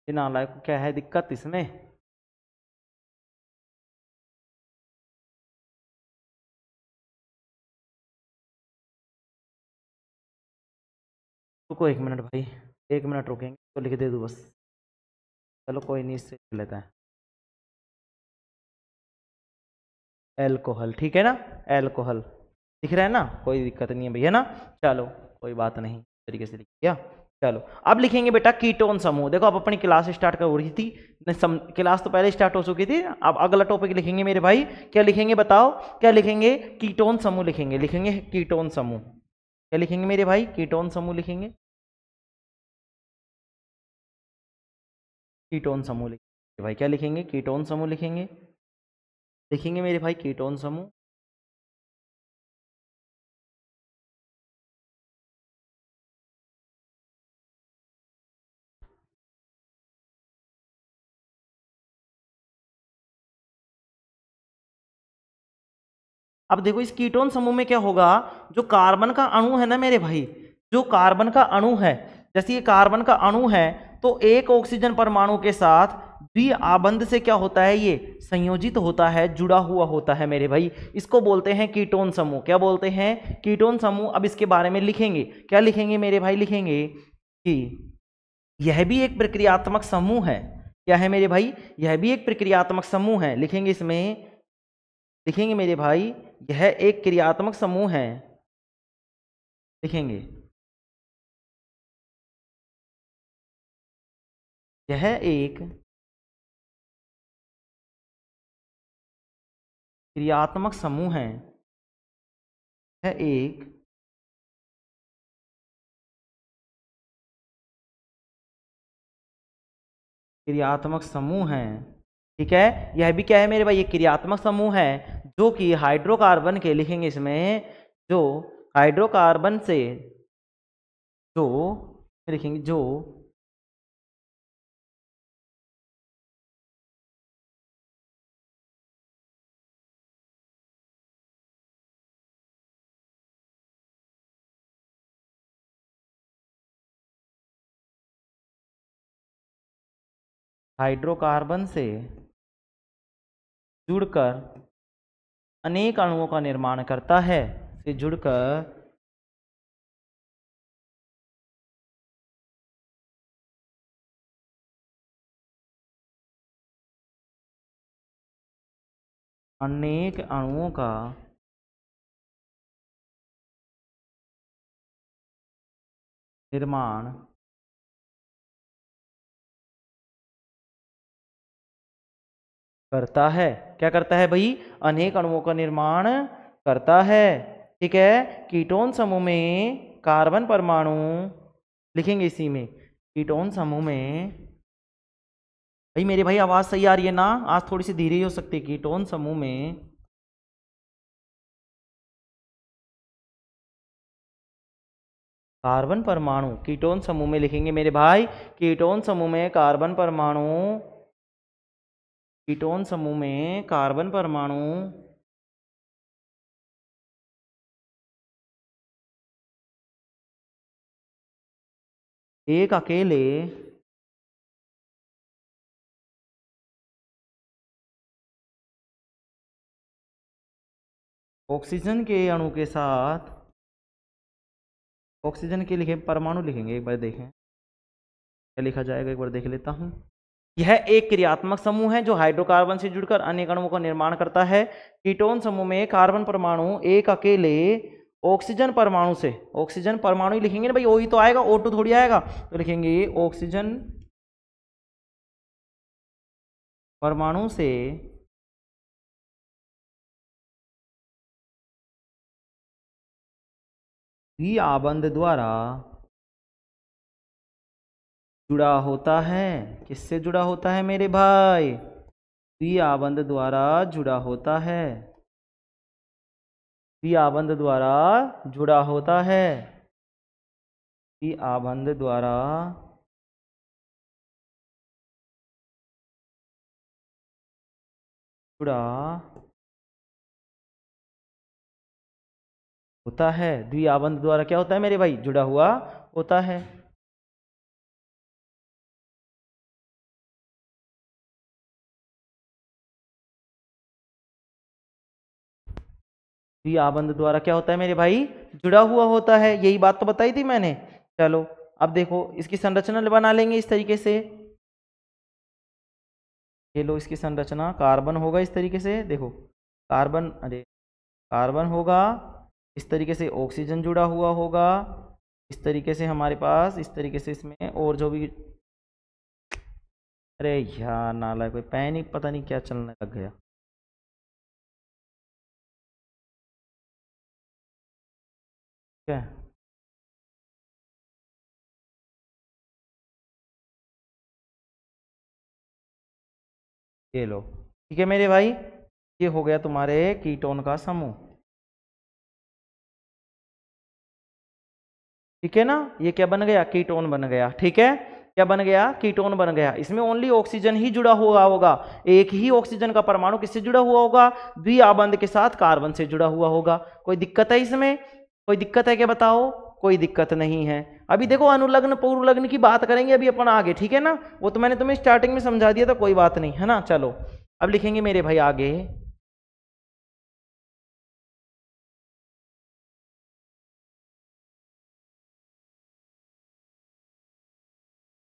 Speaker 1: ये नालायक को क्या है दिक्कत इसमें? रुको 1 मिनट भाई, 1 मिनट रुकेंगे तो लिख दे दूँ बस। चलो कोई नहीं, इससे लिख लेता है एल्कोहल, ठीक है ना, एल्कोहल दिख रहा है ना, कोई दिक्कत नहीं है भैया ना। चलो कोई बात नहीं, तरीके से लिख दिया। चलो अब लिखेंगे बेटा कीटोन समूह। देखो अब अपनी क्लास स्टार्ट कर रही थी, क्लास तो पहले स्टार्ट हो चुकी थी। अब अगला टॉपिक लिखेंगे मेरे भाई, क्या लिखेंगे बताओ, क्या लिखेंगे? कीटोन समूह लिखेंगे, लिखेंगे कीटोन समूह। क्या लिखेंगे मेरे भाई? कीटोन समूह लिखेंगे, कीटोन समूह लिखेंगे भाई। क्या लिखेंगे? कीटोन समूह लिखेंगे, लिखेंगे मेरे भाई कीटोन समूह। अब देखो इस कीटोन समूह में क्या होगा, जो कार्बन का अणु है ना मेरे भाई, जो कार्बन का अणु है, जैसे ये कार्बन का अणु है, तो एक ऑक्सीजन परमाणु के साथ द्विआबंध से क्या होता है, ये संयोजित होता है, जुड़ा हुआ होता है मेरे भाई। इसको बोलते हैं कीटोन समूह। क्या बोलते हैं? कीटोन समूह। अब इसके बारे में लिखेंगे, क्या लिखेंगे मेरे भाई? लिखेंगे कि यह भी एक प्रक्रियात्मक समूह है। क्या है मेरे भाई? यह भी एक प्रक्रियात्मक समूह है। लिखेंगे इसमें, लिखेंगे मेरे भाई यह एक क्रियात्मक समूह है, लिखेंगे यह एक क्रियात्मक समूह है, यह एक क्रियात्मक समूह है। ठीक है, यह भी क्या है मेरे भाई? ये क्रियात्मक समूह है जो कि हाइड्रोकार्बन के, लिखेंगे इसमें, जो हाइड्रोकार्बन से, जो लिखेंगे जो हाइड्रोकार्बन से जुड़कर अनेक अणुओं का निर्माण करता है, से जुड़कर अनेक अणुओं का निर्माण करता है। क्या करता है भाई? अनेक अणुओं का निर्माण करता है। ठीक है, कीटोन समूह में कार्बन परमाणु, लिखेंगे इसी में, कीटोन समूह में, भाई मेरे भाई आवाज सही आ रही है ना? आज थोड़ी सी धीरे ही हो सकती है। कीटोन समूह में कार्बन परमाणु, कीटोन समूह में लिखेंगे मेरे भाई, कीटोन समूह में कार्बन परमाणु, कीटोन समूह में कार्बन परमाणु एक अकेले ऑक्सीजन के अणु के साथ, ऑक्सीजन के लिखे परमाणु लिखेंगे, एक बार देखें क्या लिखा जाएगा, एक बार देख लेता हूं। यह एक क्रियात्मक समूह है जो हाइड्रोकार्बन से जुड़कर अनेक अणुओं का निर्माण करता है। कीटोन समूह में कार्बन परमाणु एक अकेले ऑक्सीजन परमाणु से, ऑक्सीजन परमाणु ही लिखेंगे ना भाई, ओ ही तो आएगा, O2 थोड़ी आएगा, तो लिखेंगे ऑक्सीजन परमाणु से द्विआबंध द्वारा जुड़ा होता है। किससे जुड़ा होता है मेरे भाई? द्विआबंध द्वारा जुड़ा होता है, द्विआबंध द्वारा जुड़ा होता है, द्विआबंध द्वारा जुड़ा होता है। द्विआबंध द्वारा क्या होता है मेरे भाई? जुड़ा हुआ होता है। द्विआबंध द्वारा क्या होता है मेरे भाई, जुड़ा हुआ होता है। यही बात तो बताई थी मैंने। चलो अब देखो इसकी संरचना बना लेंगे इस तरीके से। ये लो इसकी संरचना, कार्बन होगा इस तरीके से, देखो कार्बन, अरे कार्बन होगा इस तरीके से, ऑक्सीजन जुड़ा हुआ होगा इस तरीके से हमारे पास, इस तरीके से इसमें और जो भी, अरे यार नाला कोई पैन ही पता नहीं क्या चलने लग गया। ठीक है, ये लो, ठीक है मेरे भाई, ये हो गया तुम्हारे कीटोन का समूह। ठीक है ना, ये क्या बन गया, कीटोन बन गया। ठीक है, क्या बन गया, कीटोन बन गया। इसमें ओनली ऑक्सीजन ही जुड़ा हुआ होगा, एक ही ऑक्सीजन का परमाणु किससे जुड़ा हुआ होगा, द्विआबंध के साथ कार्बन से जुड़ा हुआ होगा। कोई दिक्कत है इसमें, कोई दिक्कत है क्या बताओ, कोई दिक्कत नहीं है। अभी देखो अनुलग्न पूर्वलग्न की बात करेंगे अभी अपन आगे, ठीक है ना, वो तो मैंने तुम्हें स्टार्टिंग में समझा दिया था, कोई बात नहीं है ना। चलो अब लिखेंगे मेरे भाई आगे।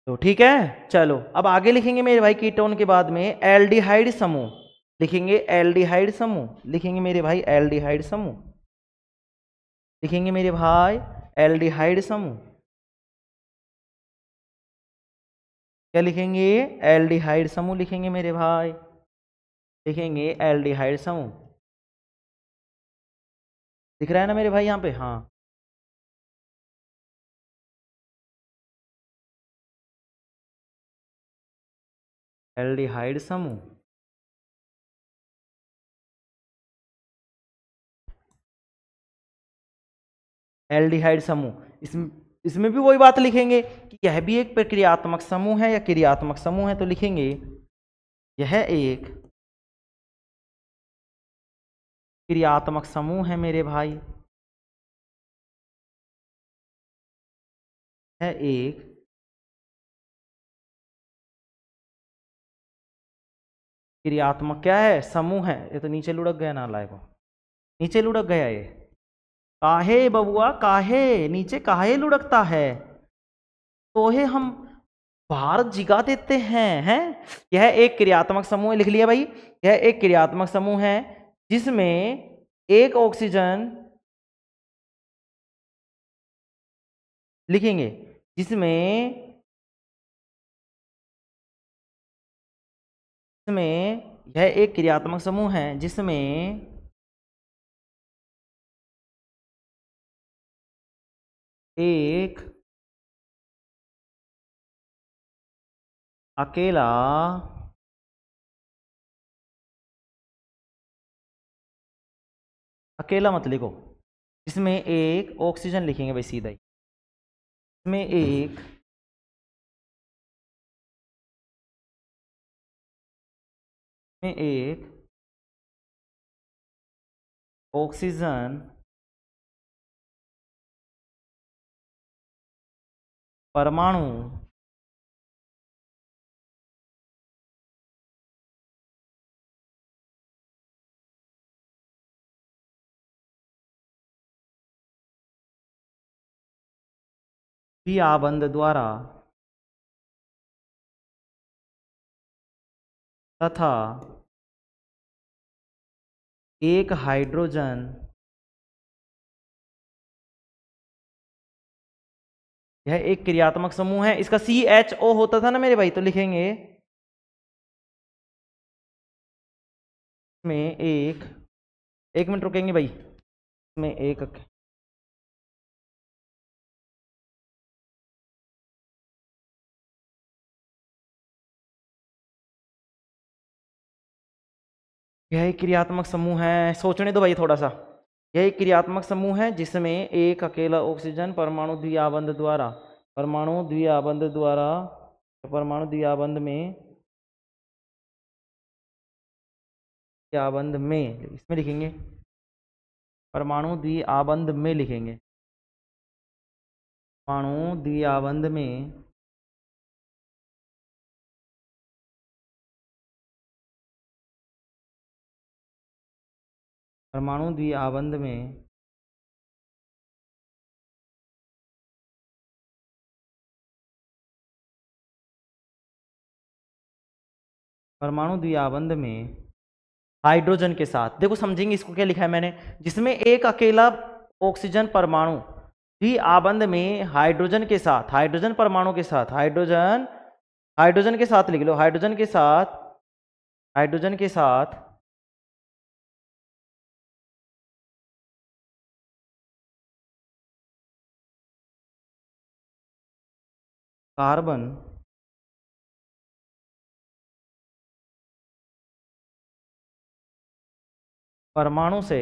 Speaker 1: तो ठीक है, चलो अब आगे लिखेंगे मेरे भाई, कीटोन के बाद में एल्डिहाइड समूह लिखेंगे, एल्डिहाइड समूह लिखेंगे मेरे भाई, एल्डिहाइड समूह लिखेंगे मेरे भाई, एल्डिहाइड समूह क्या लिखेंगे, एल्डिहाइड समूह लिखेंगे मेरे भाई, लिखेंगे एल्डिहाइड समूह। दिख रहा है ना मेरे भाई यहाँ पे, हाँ एल्डिहाइड समूह। एल्डिहाइड समूह, इसमें इसमें भी वही बात लिखेंगे कि यह भी एक प्रक्रियात्मक समूह है या क्रियात्मक समूह है, तो लिखेंगे यह एक क्रियात्मक समूह है मेरे भाई, है एक क्रियात्मक क्या है, समूह है। ये तो नीचे लुढ़क गया ना लाए को, नीचे लुढ़क गया ये, काहे बबुआ काहे, नीचे काहे लुढ़कता है, तो है हम भारत जिगा देते हैं। यह एक क्रियात्मक समूह है, लिख लिया भाई, यह एक क्रियात्मक समूह है जिसमें एक ऑक्सीजन लिखेंगे, जिसमें यह एक क्रियात्मक समूह है जिसमें एक अकेला अकेला मत लिखो, इसमें एक ऑक्सीजन लिखेंगे भाई सीधा ही, इसमें एक ऑक्सीजन परमाणु द्विआबंध द्वारा तथा एक हाइड्रोजन यह एक क्रियात्मक समूह है। इसका CHO होता था ना मेरे भाई, तो लिखेंगे में एक मिनट रुकेंगे भाई, इसमें एक यह एक क्रियात्मक समूह है, सोचने दो भाई थोड़ा सा। यह एक क्रियात्मक समूह है जिसमें एक अकेला ऑक्सीजन परमाणु द्विआबंध द्वारा, परमाणु द्विआबंध द्वारा, परमाणु द्विआबंध में, द्विआबंध में इसमें लिखेंगे, परमाणु द्विआबंध में लिखेंगे, परमाणु द्विआबंध में परमाणु द्विआबंध में परमाणु द्विआबंध में हाइड्रोजन के साथ, देखो समझेंगे इसको क्या लिखा है मैंने, जिसमें एक अकेला ऑक्सीजन परमाणु द्विआबंध में हाइड्रोजन के साथ, हाइड्रोजन परमाणु के साथ, हाइड्रोजन हाइड्रोजन के साथ लिख लो, हाइड्रोजन के साथ, हाइड्रोजन के साथ कार्बन परमाणु से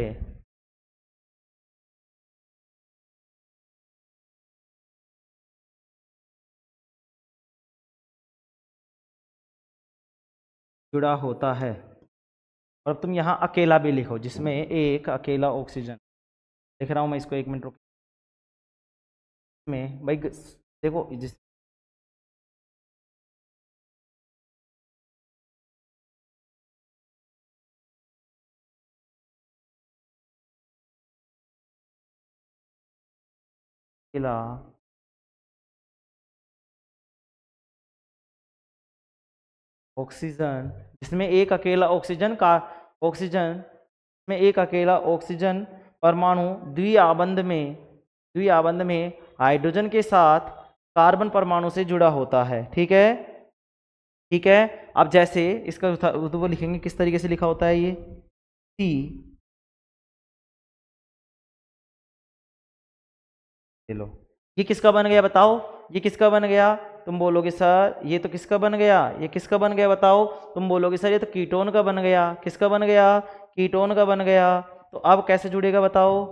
Speaker 1: जुड़ा होता है। और अब तुम यहां अकेला भी लिखो, जिसमें एक अकेला ऑक्सीजन, लिख रहा हूं मैं इसको, 1 मिनट रुको। में भाई देखो जिस अकेला ऑक्सीजन, जिसमें एक अकेला ऑक्सीजन का ऑक्सीजन में एक अकेला ऑक्सीजन परमाणु द्विआबंध में हाइड्रोजन के साथ कार्बन परमाणु से जुड़ा होता है। ठीक है, ठीक है। अब जैसे इसका वो लिखेंगे, किस तरीके से लिखा होता है ये, सी, लो, ये किसका बन गया बताओ, ये किसका बन गया, तुम बोलोगे सर ये तो किसका बन गया, ये किसका बन गया बताओ, तुम बोलोगे सर ये तो कीटोन का बन गया, किसका बन गया, कीटोन का बन गया। तो अब कैसे जुड़ेगा बताओ,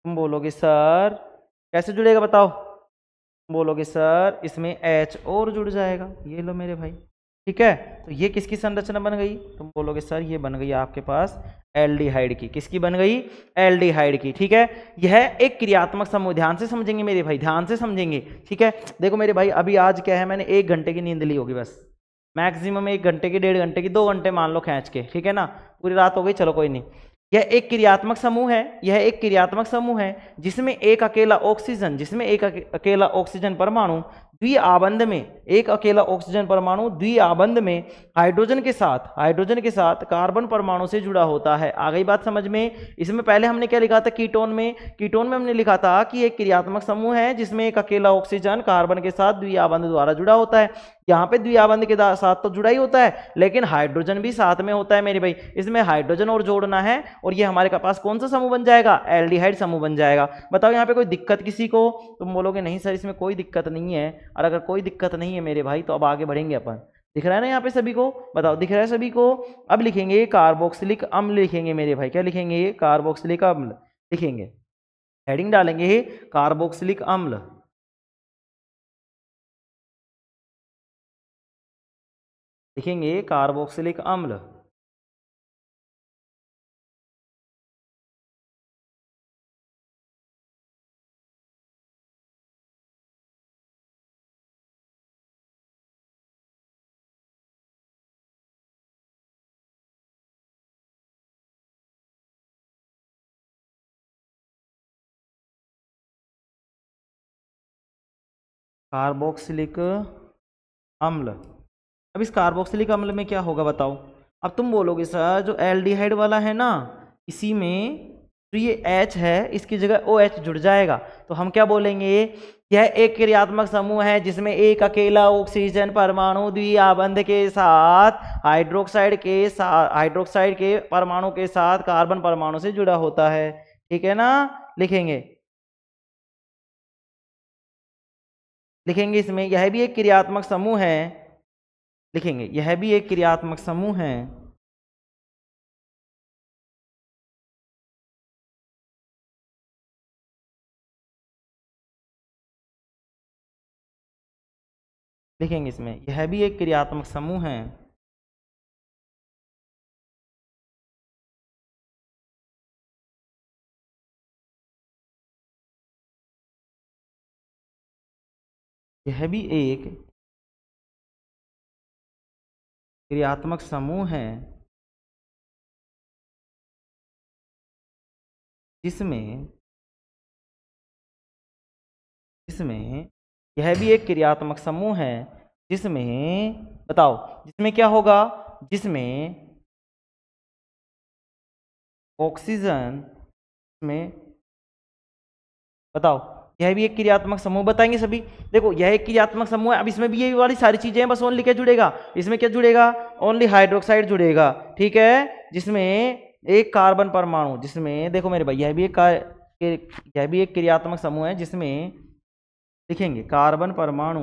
Speaker 1: तुम बोलोगे सर कैसे जुड़ेगा बताओ, तुम बोलोगे सर इसमें H और जुड़ जाएगा, ये लो मेरे भाई। ठीक है, तो ये किसकी संरचना बन गई, तुम बोलोगे सर ये बन गई आपके पास एल्डिहाइड की, किसकी बन गई, एल्डिहाइड की। ठीक है, यह एक क्रियात्मक समूह, ध्यान से समझेंगे मेरे भाई, ध्यान से समझेंगे। ठीक है, देखो मेरे भाई अभी आज क्या है, मैंने 1 घंटे की नींद ली होगी बस, मैक्सिमम 1 घंटे की, 1.5 घंटे की, 2 घंटे मान लो खींच के, ठीक है ना, पूरी रात हो गई, चलो कोई नहीं। यह एक क्रियात्मक समूह है, यह एक क्रियात्मक समूह है जिसमें एक अकेला ऑक्सीजन, जिसमें एक अकेला ऑक्सीजन परमाणु द्विआबंध में, एक अकेला ऑक्सीजन परमाणु द्विआबंध में हाइड्रोजन के साथ कार्बन परमाणु से जुड़ा होता है। आ गई बात समझ में। इसमें पहले हमने क्या लिखा था, कीटोन में हमने लिखा था कि एक क्रियात्मक समूह है जिसमें एक अकेला ऑक्सीजन कार्बन के साथ द्विआबंध द्वारा जुड़ा होता है। यहाँ पे द्विआबंध के साथ तो जुड़ा ही होता है, लेकिन हाइड्रोजन भी साथ में होता है मेरे भाई, इसमें हाइड्रोजन और जोड़ना है, और ये हमारे पास कौन सा समूह बन जाएगा, एल्डिहाइड समूह बन जाएगा। बताओ यहाँ पे कोई दिक्कत किसी को, तुम बोलोगे नहीं सर इसमें कोई दिक्कत नहीं है। और अगर कोई दिक्कत नहीं है मेरे भाई तो अब आगे बढ़ेंगे अपन, दिख रहा है ना यहाँ पे सभी को, बताओ दिख रहा है सभी को। अब लिखेंगे कार्बोक्सिलिक अम्ल, लिखेंगे मेरे भाई, क्या लिखेंगे, कार्बोक्सिलिक अम्ल लिखेंगे, हेडिंग डालेंगे कार्बोक्सिलिक अम्ल, लिखेंगे कार्बोक्सिलिक अम्ल। कार्बोक्सिलिक अम्ल, अब इस कार्बोक्सिलिक अम्ल में क्या होगा बताओ। अब तुम बोलोगे सर जो एल्डिहाइड वाला है ना, इसी में तो ये H है, इसकी जगह OH जुड़ जाएगा, तो हम क्या बोलेंगे, यह एक क्रियात्मक समूह है जिसमें एक अकेला ऑक्सीजन परमाणु द्विआबंध के साथ हाइड्रोक्साइड के परमाणु के साथ कार्बन परमाणु से जुड़ा होता है। ठीक है ना, लिखेंगे इसमें यह भी एक क्रियात्मक समूह है, लिखेंगे यह भी एक क्रियात्मक समूह है लिखेंगे इसमें यह भी एक क्रियात्मक समूह है यह भी एक क्रियात्मक समूह है जिसमें जिसमें यह भी एक क्रियात्मक समूह है, जिसमें बताओ, जिसमें क्या होगा, जिसमें ऑक्सीजन में, बताओ, यह भी एक क्रियात्मक समूह, बताएंगे सभी। देखो यह एक क्रियात्मक समूह है। अब इसमें भी ये वाली सारी चीजें हैं, बस ओनली क्या जुड़ेगा इसमें, क्या जुड़ेगा, ओनली हाइड्रोक्साइड जुड़ेगा, ठीक है। जिसमें एक कार्बन परमाणु, जिसमें देखो मेरे भाई यह भी एक क्रियात्मक समूह है, जिसमें लिखेंगे कार्बन परमाणु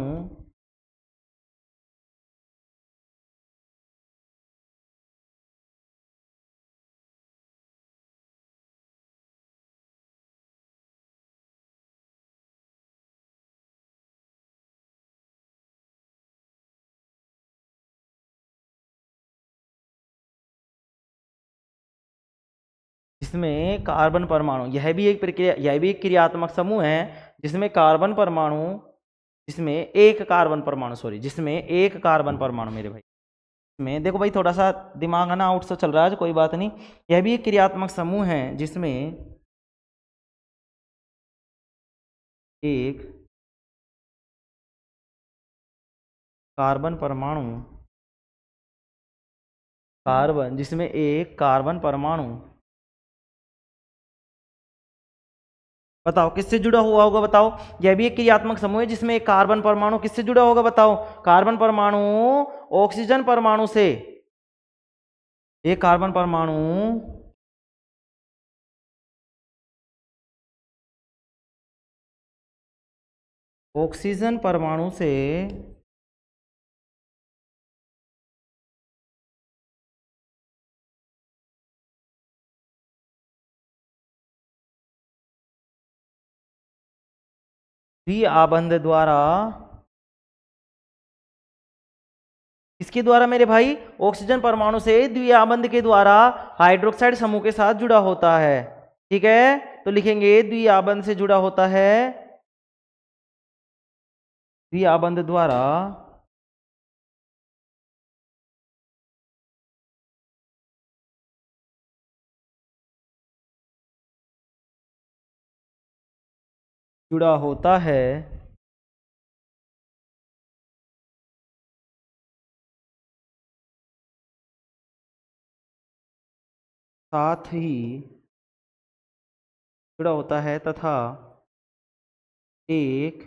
Speaker 1: जिसमें कार्बन परमाणु, यह भी एक प्रक्रिया, यह भी एक क्रियात्मक समूह है, जिसमें कार्बन परमाणु, जिसमें एक कार्बन परमाणु, सॉरी, जिसमें एक कार्बन परमाणु मेरे भाई, में देखो भाई थोड़ा सा दिमाग है ना आउट से चल रहा है आज, कोई बात नहीं। यह भी एक क्रियात्मक समूह है, जिसमें एक कार्बन परमाणु, जिसमें एक कार्बन परमाणु, बताओ किससे जुड़ा हुआ होगा, बताओ। यह भी एक क्रियात्मक समूह है, जिसमें एक कार्बन परमाणु किससे जुड़ा होगा, बताओ। कार्बन परमाणु ऑक्सीजन परमाणु से, एक कार्बन परमाणु ऑक्सीजन परमाणु से द्विआबंध द्वारा, इसके द्वारा मेरे भाई, ऑक्सीजन परमाणु से द्विआबंध के द्वारा हाइड्रोक्साइड समूह के साथ जुड़ा होता है, ठीक है। तो लिखेंगे द्विआबंध से जुड़ा होता है, द्विआबंध द्वारा जुड़ा होता है, साथ ही जुड़ा होता है तथा एक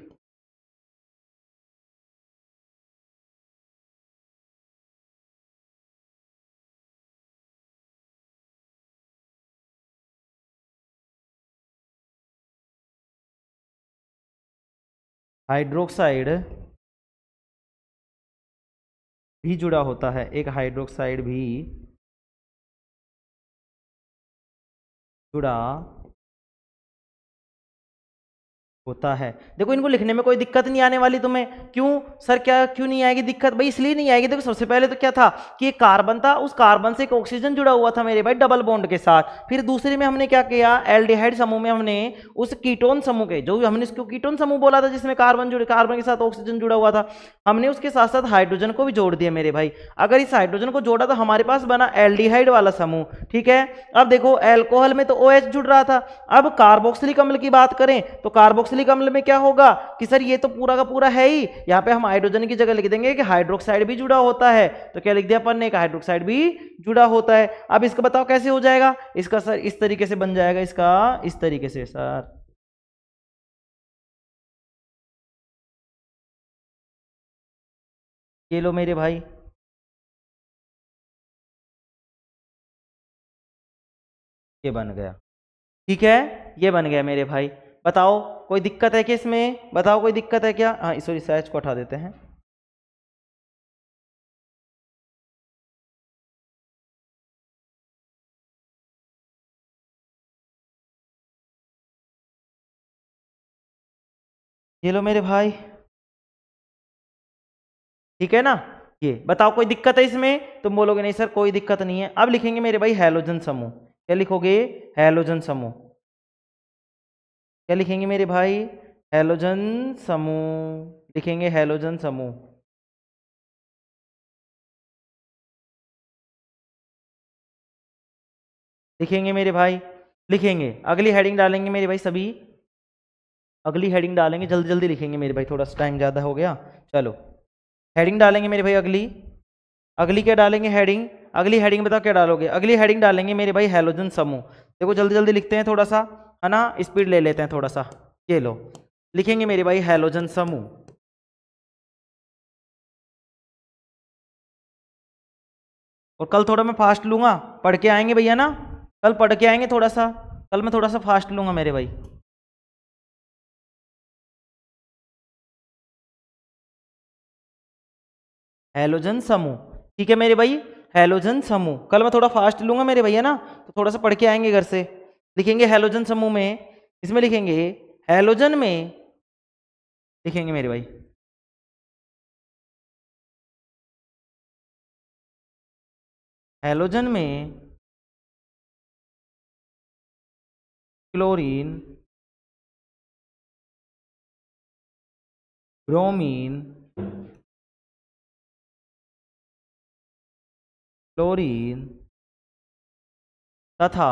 Speaker 1: हाइड्रोक्साइड भी जुड़ा होता है, एक हाइड्रोक्साइड भी जुड़ा होता है। देखो इनको लिखने में कोई दिक्कत नहीं आने वाली तुम्हें, क्यों सर, क्या क्यों नहीं आएगी दिक्कत, भाई इसलिए नहीं आएगी। देखो सबसे पहले तो क्या था कि एक कार्बन था, उस कार्बन से एक ऑक्सीजन जुड़ा हुआ था मेरे भाई डबल बॉन्ड के साथ। फिर दूसरे में हमने क्या किया, एल्डिहाइड समूह में हमने उस कीटोन समूह के, जो हमने इसको कीटोन समूह बोला था, जिसमें कार्बन के साथ ऑक्सीजन जुड़ा हुआ था, हमने उसके साथ साथ हाइड्रोजन को भी जोड़ दिया मेरे भाई। अगर इस हाइड्रोजन को जोड़ा तो हमारे पास बना एल्डिहाइड वाला समूह, ठीक है। अब देखो एल्कोहल में तो OH जुड़ रहा था, अब कार्बोक्सिलिक अम्ल की बात करें तो कार्बोक्सिलिक अम्ल में क्या होगा कि सर ये तो पूरा का पूरा है ही, यहां पे हम हाइड्रोजन की जगह लिख देंगे कि हाइड्रोक्साइड भी जुड़ा होता है। तो क्या लिख दिया अपन ने, हाइड्रोक्साइड भी जुड़ा होता है। अब इसका बताओ कैसे हो जाएगा, इसका सर इस तरीके से बन जाएगा, इसका इस तरीके से सर, ये लो मेरे भाई, ये बन गया, ठीक है, ये बन गया मेरे भाई। बताओ कोई दिक्कत है क्या इसमें, बताओ कोई दिक्कत है क्या, हाँ सॉरी सहज को हटा देते हैं। ये लो मेरे भाई, ठीक है ना। ये बताओ कोई दिक्कत है इसमें, तुम बोलोगे नहीं सर कोई दिक्कत नहीं है। अब लिखेंगे मेरे भाई हैलोजन समूह, क्या लिखोगे, हैलोजन समूह, क्या लिखेंगे मेरे भाई, हैलोजन समूह, लिखेंगे हैलोजन समूह, लिखेंगे मेरे भाई। लिखेंगे। अगली हेडिंग डालेंगे मेरे भाई सभी, अगली हेडिंग डालेंगे, जल्दी जल्दी लिखेंगे मेरे भाई, थोड़ा सा टाइम ज़्यादा हो गया। चलो हेडिंग डालेंगे मेरे भाई, अगली अगली क्या डालेंगे हेडिंग, अगली हेडिंग बताओ क्या डालोगे, अगली हेडिंग डालेंगे मेरे भाई हैलोजन समूह। देखो जल्दी जल्दी लिखते हैं थोड़ा सा, है ना, स्पीड ले लेते हैं थोड़ा सा। ये लो लिखेंगे मेरे भाई हैलोजन समूह। और कल थोड़ा मैं फास्ट लूंगा, पढ़ के आएंगे भैया ना, कल पढ़ के आएंगे थोड़ा सा, कल मैं थोड़ा सा फास्ट लूंगा मेरे भाई। हैलोजन समूह, ठीक है मेरे भाई, हैलोजन समूह कल मैं थोड़ा फास्ट लूंगा मेरे भैया ना, तो थोड़ा सा पढ़ के आएंगे घर से। लिखेंगे हैलोजन समूह में, इसमें लिखेंगे हैलोजन में, लिखेंगे मेरे भाई हैलोजन में क्लोरीन, ब्रोमीन, क्लोरीन तथा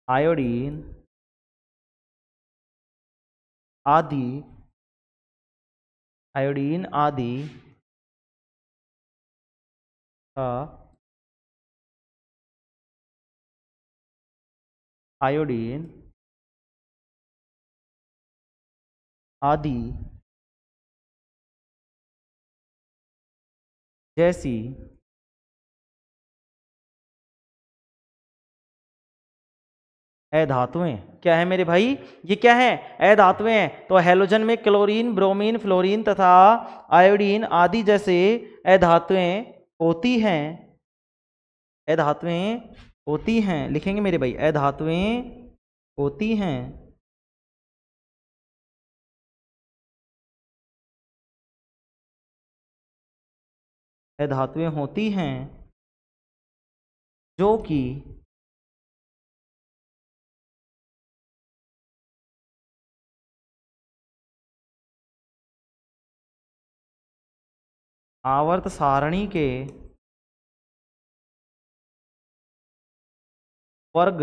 Speaker 1: आयोडीन आदि, आयोडीन आदि का आयोडीन आदि जैसी अधातुएं, क्या है मेरे भाई, ये क्या है, अधातुएं हैं। तो हैलोजन में क्लोरीन, ब्रोमीन, फ्लोरीन तथा आयोडीन आदि जैसे अधातुएं होती हैं, अधातुएं होती हैं, लिखेंगे मेरे भाई अधातुएं होती हैं, अधातुएं होती हैं जो कि आवर्त सारणी के वर्ग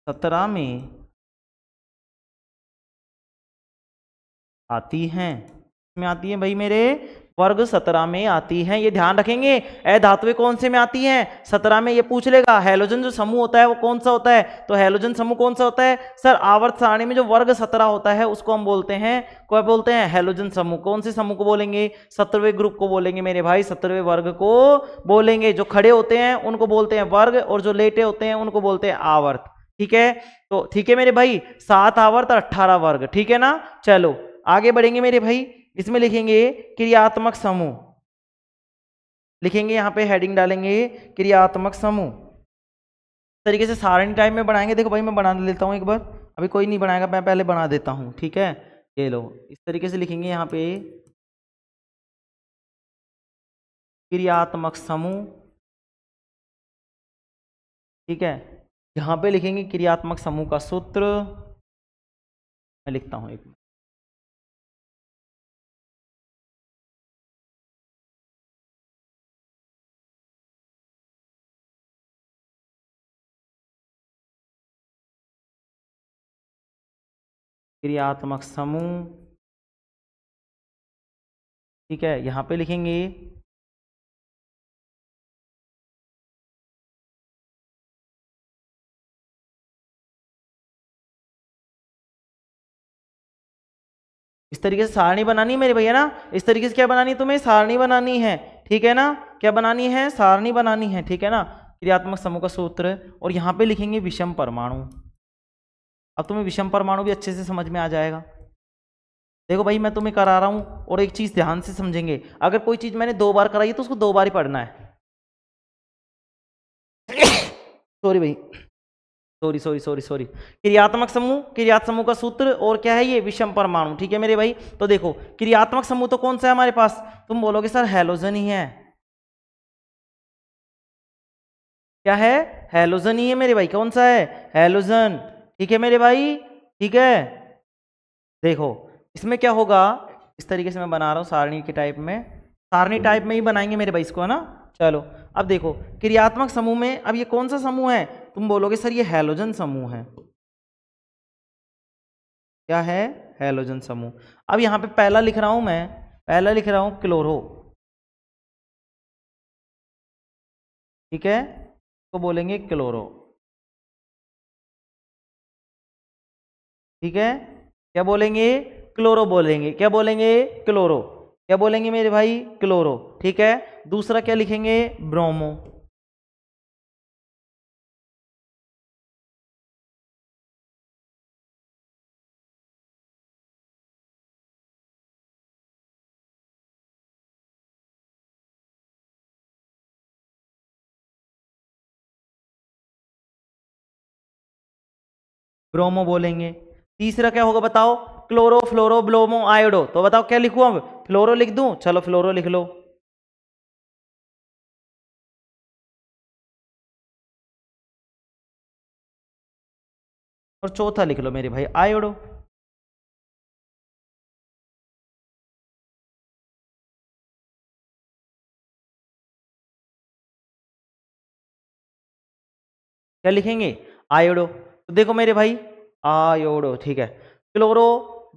Speaker 1: 17 में आती हैं, में आती हैं भाई मेरे, वर्ग 17 में आती हैं, ये ध्यान रखेंगे। अधातुएं कौन से में आती हैं, 17 में, ये पूछ लेगा। हैलोजन जो समूह होता है वो कौन सा होता है, तो हैलोजन समूह कौन सा होता है सर, आवर्त सारणी में जो वर्ग 17 होता है उसको हम बोलते हैं, क्या बोलते हैं, हैलोजन समूह। कौन से समूह को बोलेंगे, 17वें ग्रुप को बोलेंगे मेरे भाई, 17वें वर्ग को बोलेंगे। जो खड़े होते हैं उनको बोलते हैं वर्ग, और जो लेटे होते हैं उनको बोलते हैं आवर्त, ठीक है। तो ठीक है मेरे भाई, 7 आवर्त और 18 वर्ग, ठीक है ना। चलो आगे बढ़ेंगे मेरे भाई, इसमें लिखेंगे क्रियात्मक समूह, लिखेंगे यहां पे हेडिंग डालेंगे क्रियात्मक समूह। इस तरीके से सारणी टाइप में बनाएंगे। देखो भाई मैं बना लेता हूं एक बार, अभी कोई नहीं बनाएगा, मैं पहले बना देता हूं, ठीक है। ये लो इस तरीके से लिखेंगे यहाँ पे क्रियात्मक समूह, ठीक है। यहाँ पे लिखेंगे क्रियात्मक समूह का सूत्र, मैं लिखता हूं एक, क्रियात्मक समूह, ठीक है। यहाँ पे लिखेंगे इस तरीके से सारणी बनानी है मेरे भैया ना, इस तरीके से क्या बनानी है तुम्हें, सारणी बनानी है, ठीक है ना। क्या बनानी है, सारणी बनानी है, ठीक है ना। क्रियात्मक समूह का सूत्र, और यहाँ पे लिखेंगे विषम परमाणु। अब तुम्हें विषम परमाणु भी अच्छे से समझ में आ जाएगा। देखो भाई मैं तुम्हें करा रहा हूं, और एक चीज ध्यान से समझेंगे, अगर कोई चीज मैंने 2 बार कराई है तो उसको 2 बार ही पढ़ना है। सॉरी भाई, सॉरी सॉरी सॉरी सॉरी। क्रियात्मक समूह, क्रियात्मक समूह का सूत्र, और क्या है ये, विषम परमाणु, ठीक है मेरे भाई। तो देखो क्रियात्मक समूह तो कौन सा है हमारे पास, तुम बोलोगे सर हैलोजन ही है, क्या है, हैलोजन ही है मेरे भाई, कौन सा है, हैलोजन, ठीक है मेरे भाई, ठीक है। देखो इसमें क्या होगा, इस तरीके से मैं बना रहा हूं सारणी के टाइप में, सारणी टाइप में ही बनाएंगे मेरे भाई इसको, है ना। चलो अब देखो क्रियात्मक समूह में, अब ये कौन सा समूह है, तुम बोलोगे सर ये हैलोजन समूह है। क्या है, हैलोजन समूह। अब यहां पे पहला लिख रहा हूं मैं, पहला लिख रहा हूं क्लोरो, ठीक है, तो बोलेंगे क्लोरो, ठीक है। क्या बोलेंगे, क्लोरो बोलेंगे, क्या बोलेंगे, क्लोरो, क्या बोलेंगे मेरे भाई, क्लोरो, ठीक है। दूसरा क्या लिखेंगे, ब्रोमो, ब्रोमो बोलेंगे। तीसरा क्या होगा बताओ, क्लोरो, फ्लोरो, ब्रोमो, आयोडो। तो बताओ क्या लिखूं अब, फ्लोरो लिख दूं, चलो फ्लोरो लिख लो। और चौथा लिख लो मेरे भाई आयोडो। क्या लिखेंगे, आयोडो। तो देखो मेरे भाई आयोडो, ठीक है, क्लोरो,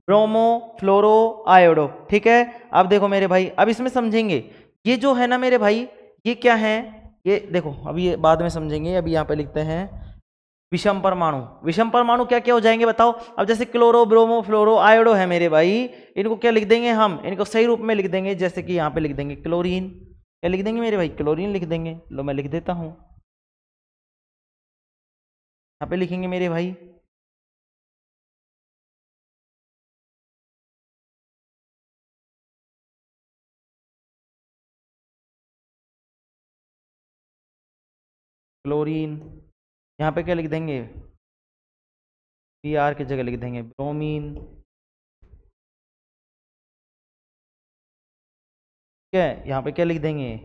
Speaker 1: ब्रोमो, फ्लोरो, आयोडो, ठीक है। अब देखो मेरे भाई, अब इसमें समझेंगे ये जो है ना मेरे भाई, ये क्या है, ये देखो अभी ये बाद में समझेंगे, अभी यहाँ पे लिखते हैं विषम परमाणु। विषम परमाणु क्या क्या हो जाएंगे बताओ। अब जैसे क्लोरो, ब्रोमो, फ्लोरो, आयोडो है मेरे भाई, इनको क्या लिख देंगे हम, इनको सही रूप में लिख देंगे, जैसे कि यहाँ पे लिख देंगे क्लोरीन। क्या लिख देंगे मेरे भाई, क्लोरीन लिख देंगे। लो मैं लिख देता हूँ, यहाँ पे लिखेंगे मेरे भाई क्लोरीन। यहाँ पे क्या लिख देंगे, पी आर की जगह लिख देंगे ब्रोमीन, ठीक है। यहाँ पे क्या लिख देंगे,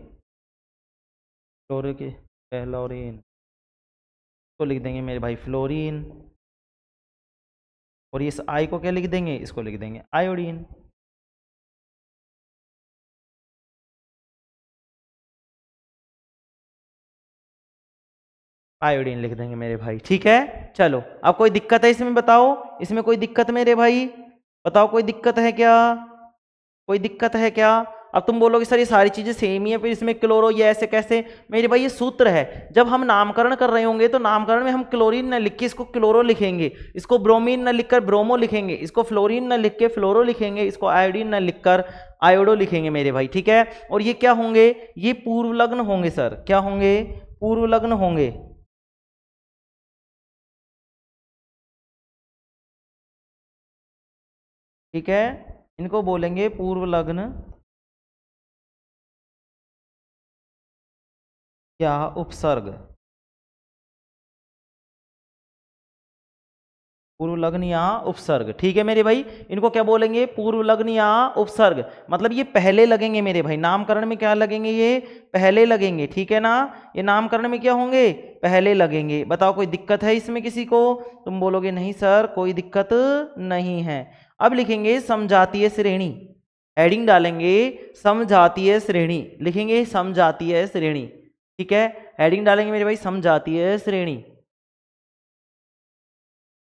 Speaker 1: क्लोरिक, क्लोरीन, तो लिख देंगे मेरे भाई फ्लोरीन। और इस आई को क्या लिख देंगे, इसको लिख देंगे आयोडीन। आयोडीन लिख देंगे मेरे भाई, ठीक है। चलो अब कोई दिक्कत है इसमें बताओ, इसमें कोई दिक्कत मेरे भाई बताओ, कोई दिक्कत है क्या, कोई दिक्कत है क्या। अब तुम बोलोगे सर ये सारी चीजें सेम ही है, फिर इसमें क्लोरो ये ऐसे कैसे। मेरे भाई ये सूत्र है, जब हम नामकरण कर रहे होंगे तो नामकरण में हम क्लोरीन न लिख के इसको क्लोरो लिखेंगे, इसको ब्रोमीन न लिखकर ब्रोमो लिखेंगे, इसको फ्लोरीन न लिख के फ्लोरो लिखेंगे, इसको आयोडीन न लिखकर आयोडो लिखेंगे मेरे भाई, ठीक है। और ये क्या होंगे, ये पूर्व लग्न होंगे सर, क्या होंगे, पूर्व लग्न होंगे, ठीक है। इनको बोलेंगे पूर्व लग्न या उपसर्ग, पूर्व लग्न या उपसर्ग, ठीक है मेरे भाई। इनको क्या बोलेंगे, पूर्व लग्न या उपसर्ग, मतलब ये पहले लगेंगे मेरे भाई, नामकरण में क्या लगेंगे, ये पहले लगेंगे, ठीक है ना। ये नामकरण में क्या होंगे, पहले लगेंगे। बताओ कोई दिक्कत है इसमें किसी को, तुम बोलोगे नहीं सर कोई दिक्कत नहीं है। अब लिखेंगे समजातीय श्रेणी, हेडिंग डालेंगे समजातीय श्रेणी, लिखेंगे समजातीय श्रेणी, ठीक है। हेडिंग डालेंगे मेरे भाई समजातीय श्रेणी,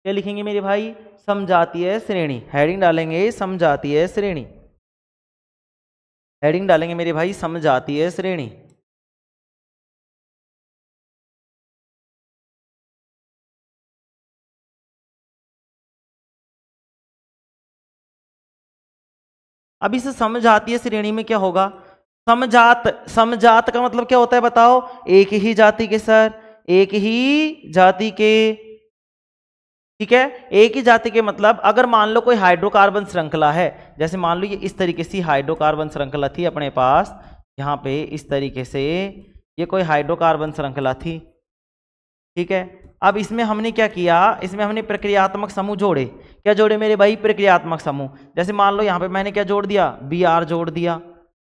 Speaker 1: क्या लिखेंगे मेरे भाई, समजातीय श्रेणी। हेडिंग डालेंगे समजातीय श्रेणी, हेडिंग डालेंगे मेरे भाई समजातीय श्रेणी। अब इस समजातीय श्रेणी में क्या होगा, समजात, समजात का मतलब क्या होता है बताओ, एक ही जाति के सर, एक ही जाति के, ठीक है। एक ही जाति के मतलब अगर मान लो कोई हाइड्रोकार्बन श्रृंखला है, जैसे मान लो ये इस तरीके से हाइड्रोकार्बन श्रृंखला थी अपने पास, यहाँ पे इस तरीके से ये कोई हाइड्रोकार्बन श्रृंखला थी, ठीक है। अब इसमें हमने क्या किया, इसमें हमने प्रक्रियात्मक समूह जोड़े। क्या जोड़े मेरे भाई, प्रक्रियात्मक समूह। जैसे मान लो यहाँ पे मैंने क्या जोड़ दिया, बी आर जोड़ दिया,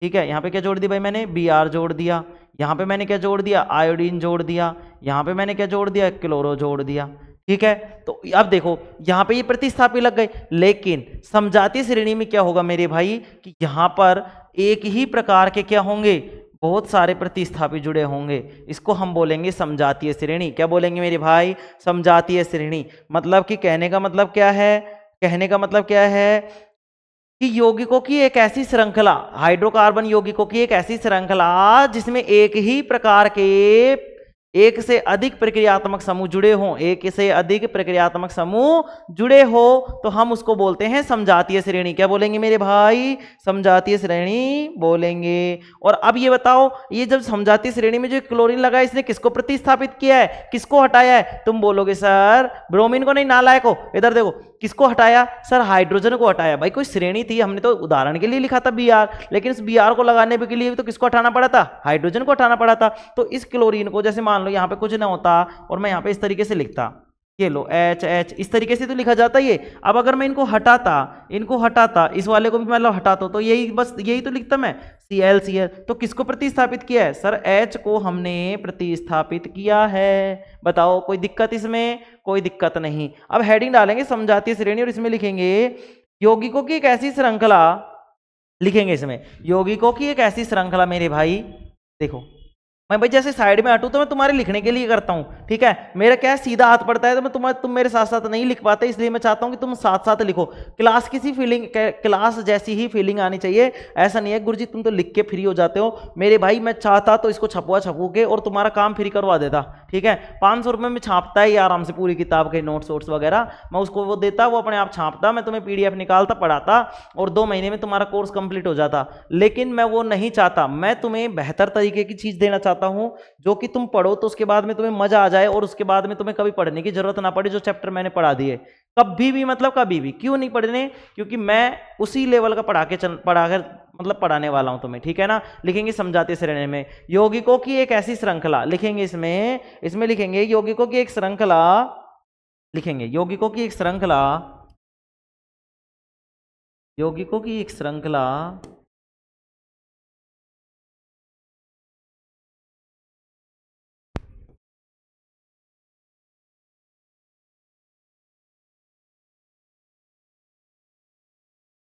Speaker 1: ठीक है। यहाँ पे क्या जोड़ दिया भाई मैंने, बी आर जोड़ दिया। यहाँ पे मैंने क्या जोड़ दिया, आयोडीन जोड़ दिया। यहाँ पे मैंने क्या जोड़ दिया, क्लोरो जोड़ दिया, ठीक है। तो अब देखो यहाँ पे ये प्रतिस्थापी लग गए, लेकिन समजातीय श्रेणी में क्या होगा मेरे भाई कि यहाँ पर एक ही प्रकार के क्या होंगे, बहुत सारे प्रतिस्थापी जुड़े होंगे। इसको हम बोलेंगे समजातीय श्रेणी। क्या बोलेंगे मेरे भाई, समजातीय श्रेणी। मतलब कि कहने का मतलब क्या है, कहने का मतलब क्या है कि यौगिकों की एक ऐसी श्रृंखला, हाइड्रोकार्बन यौगिकों की एक ऐसी श्रृंखला जिसमें एक ही प्रकार के एक से अधिक प्रक्रियात्मक समूह जुड़े हों, एक से अधिक प्रक्रियात्मक समूह जुड़े हो, तो हम उसको बोलते हैं समजातीय श्रेणी। क्या बोलेंगे मेरे भाई, समजातीय श्रेणी बोलेंगे। और अब ये बताओ, ये जब समजातीय श्रेणी में जो क्लोरीन लगा इसने किसको प्रतिस्थापित किया है, किसको हटाया है? तुम बोलोगे सर ब्रोमीन को नहीं, नालायक हो। इधर देखो, किसको हटाया सर, हाइड्रोजन को हटाया। भाई कोई श्रेणी थी, हमने तो उदाहरण के लिए लिखा था Br, लेकिन इस Br को लगाने के लिए तो किसको हटाना पड़ा था, हाइड्रोजन को हटाना पड़ा था। तो इस क्लोरीन को, जैसे मान लो यहाँ पे कुछ ना होता और मैं यहाँ पे इस तरीके से लिखता, ये लो H इस तरीके से तो लिखा जाता ये। अब अगर मैं इनको हटाता, इस वाले को भी मतलब हटाता, तो यही बस यही तो लिखता मैं Cl। तो किसको प्रतिस्थापित किया है सर, H को हमने प्रतिस्थापित किया है। बताओ कोई दिक्कत इसमें, कोई दिक्कत नहीं। अब हेडिंग डालेंगे समजातीय श्रेणी और इसमें लिखेंगे यौगिकों की एक ऐसी श्रृंखला, लिखेंगे इसमें यौगिकों की एक ऐसी श्रृंखला। मेरे भाई देखो, मैं भाई जैसे साइड में हटूं तो मैं तुम्हारे लिखने के लिए करता हूं, ठीक है। मेरा क्या है, सीधा हाथ पड़ता है तो मैं तुम मेरे साथ साथ नहीं लिख पाते, इसलिए मैं चाहता हूं कि तुम साथ साथ लिखो। क्लास किसी फीलिंग, क्लास जैसी ही फीलिंग आनी चाहिए। ऐसा नहीं है गुरुजी तुम तो लिख के फ्री हो जाते हो। मेरे भाई मैं चाहता तो इसको छपू के और तुम्हारा काम फ्री करवा देता, ठीक है। 500 रुपये में छापता है आराम से पूरी किताब के नोट्स वोट्स वगैरह, मैं उसको वो देता, वो अपने आप छापता, मैं तुम्हें PDF निकालता, पढ़ाता और 2 महीने में तुम्हारा कोर्स कंप्लीट हो जाता। लेकिन मैं वो नहीं चाहता, मैं तुम्हें बेहतर तरीके की चीज देना चाहता हूँ, जो कि तुम पढ़ो तो उसके बाद में तुम्हें मजा आ जाए और उसके बाद में तुम्हें कभी पढ़ने की जरूरत ना पड़े। जो चैप्टर मैंने पढ़ा दिए कभी भी, मतलब कभी भी, क्यों नहीं पढ़ने, क्योंकि मैं उसी लेवल का पढ़ाकर मतलब पढ़ाने वाला हूं तुम्हें, ठीक है ना। लिखेंगे समझाते श्रेणी में यौगिकों की एक ऐसी श्रृंखला, लिखेंगे इसमें लिखेंगे यौगिकों की एक श्रृंखला, लिखेंगे यौगिकों की एक श्रृंखला, यौगिकों की एक श्रृंखला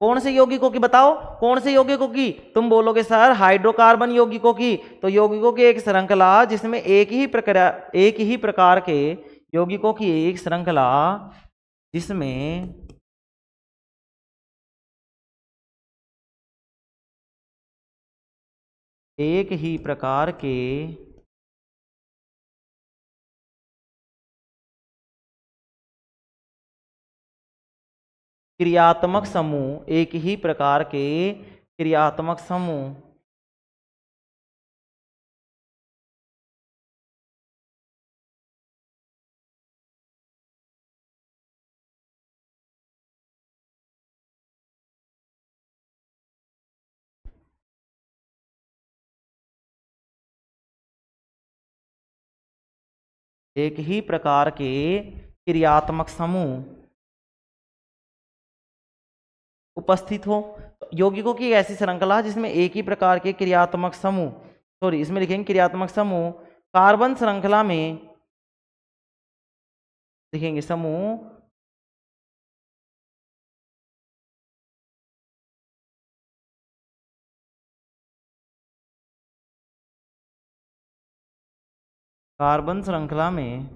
Speaker 1: कौन से यौगिकों की, बताओ कौन से यौगिकों की? तुम बोलोगे सर हाइड्रोकार्बन यौगिकों की। तो यौगिकों की एक श्रृंखला जिसमें एक ही प्रकार के यौगिकों की एक श्रृंखला जिसमें एक ही प्रकार के क्रियात्मक समूह, एक ही प्रकार के क्रियात्मक समूह एक ही प्रकार के क्रियात्मक समूह उपस्थित हो। यौगिकों की ऐसी श्रृंखला जिसमें एक ही प्रकार के क्रियात्मक समूह, सॉरी इसमें लिखेंगे क्रियात्मक समूह, कार्बन श्रृंखला में लिखेंगे समूह कार्बन श्रृंखला में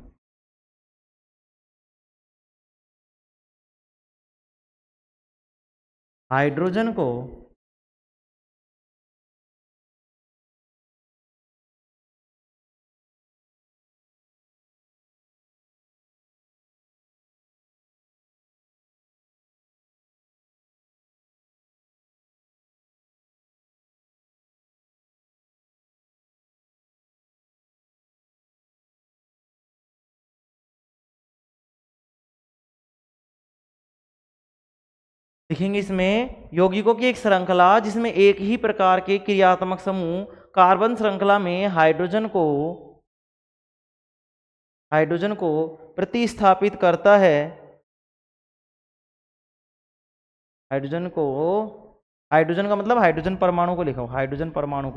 Speaker 1: हाइड्रोजन को लिखेंगे इसमें यौगिकों की एक श्रृंखला जिसमें एक ही प्रकार के क्रियात्मक समूह कार्बन श्रृंखला में हाइड्रोजन को प्रतिस्थापित करता है, हाइड्रोजन का मतलब हाइड्रोजन परमाणु को लिखो, हाइड्रोजन परमाणु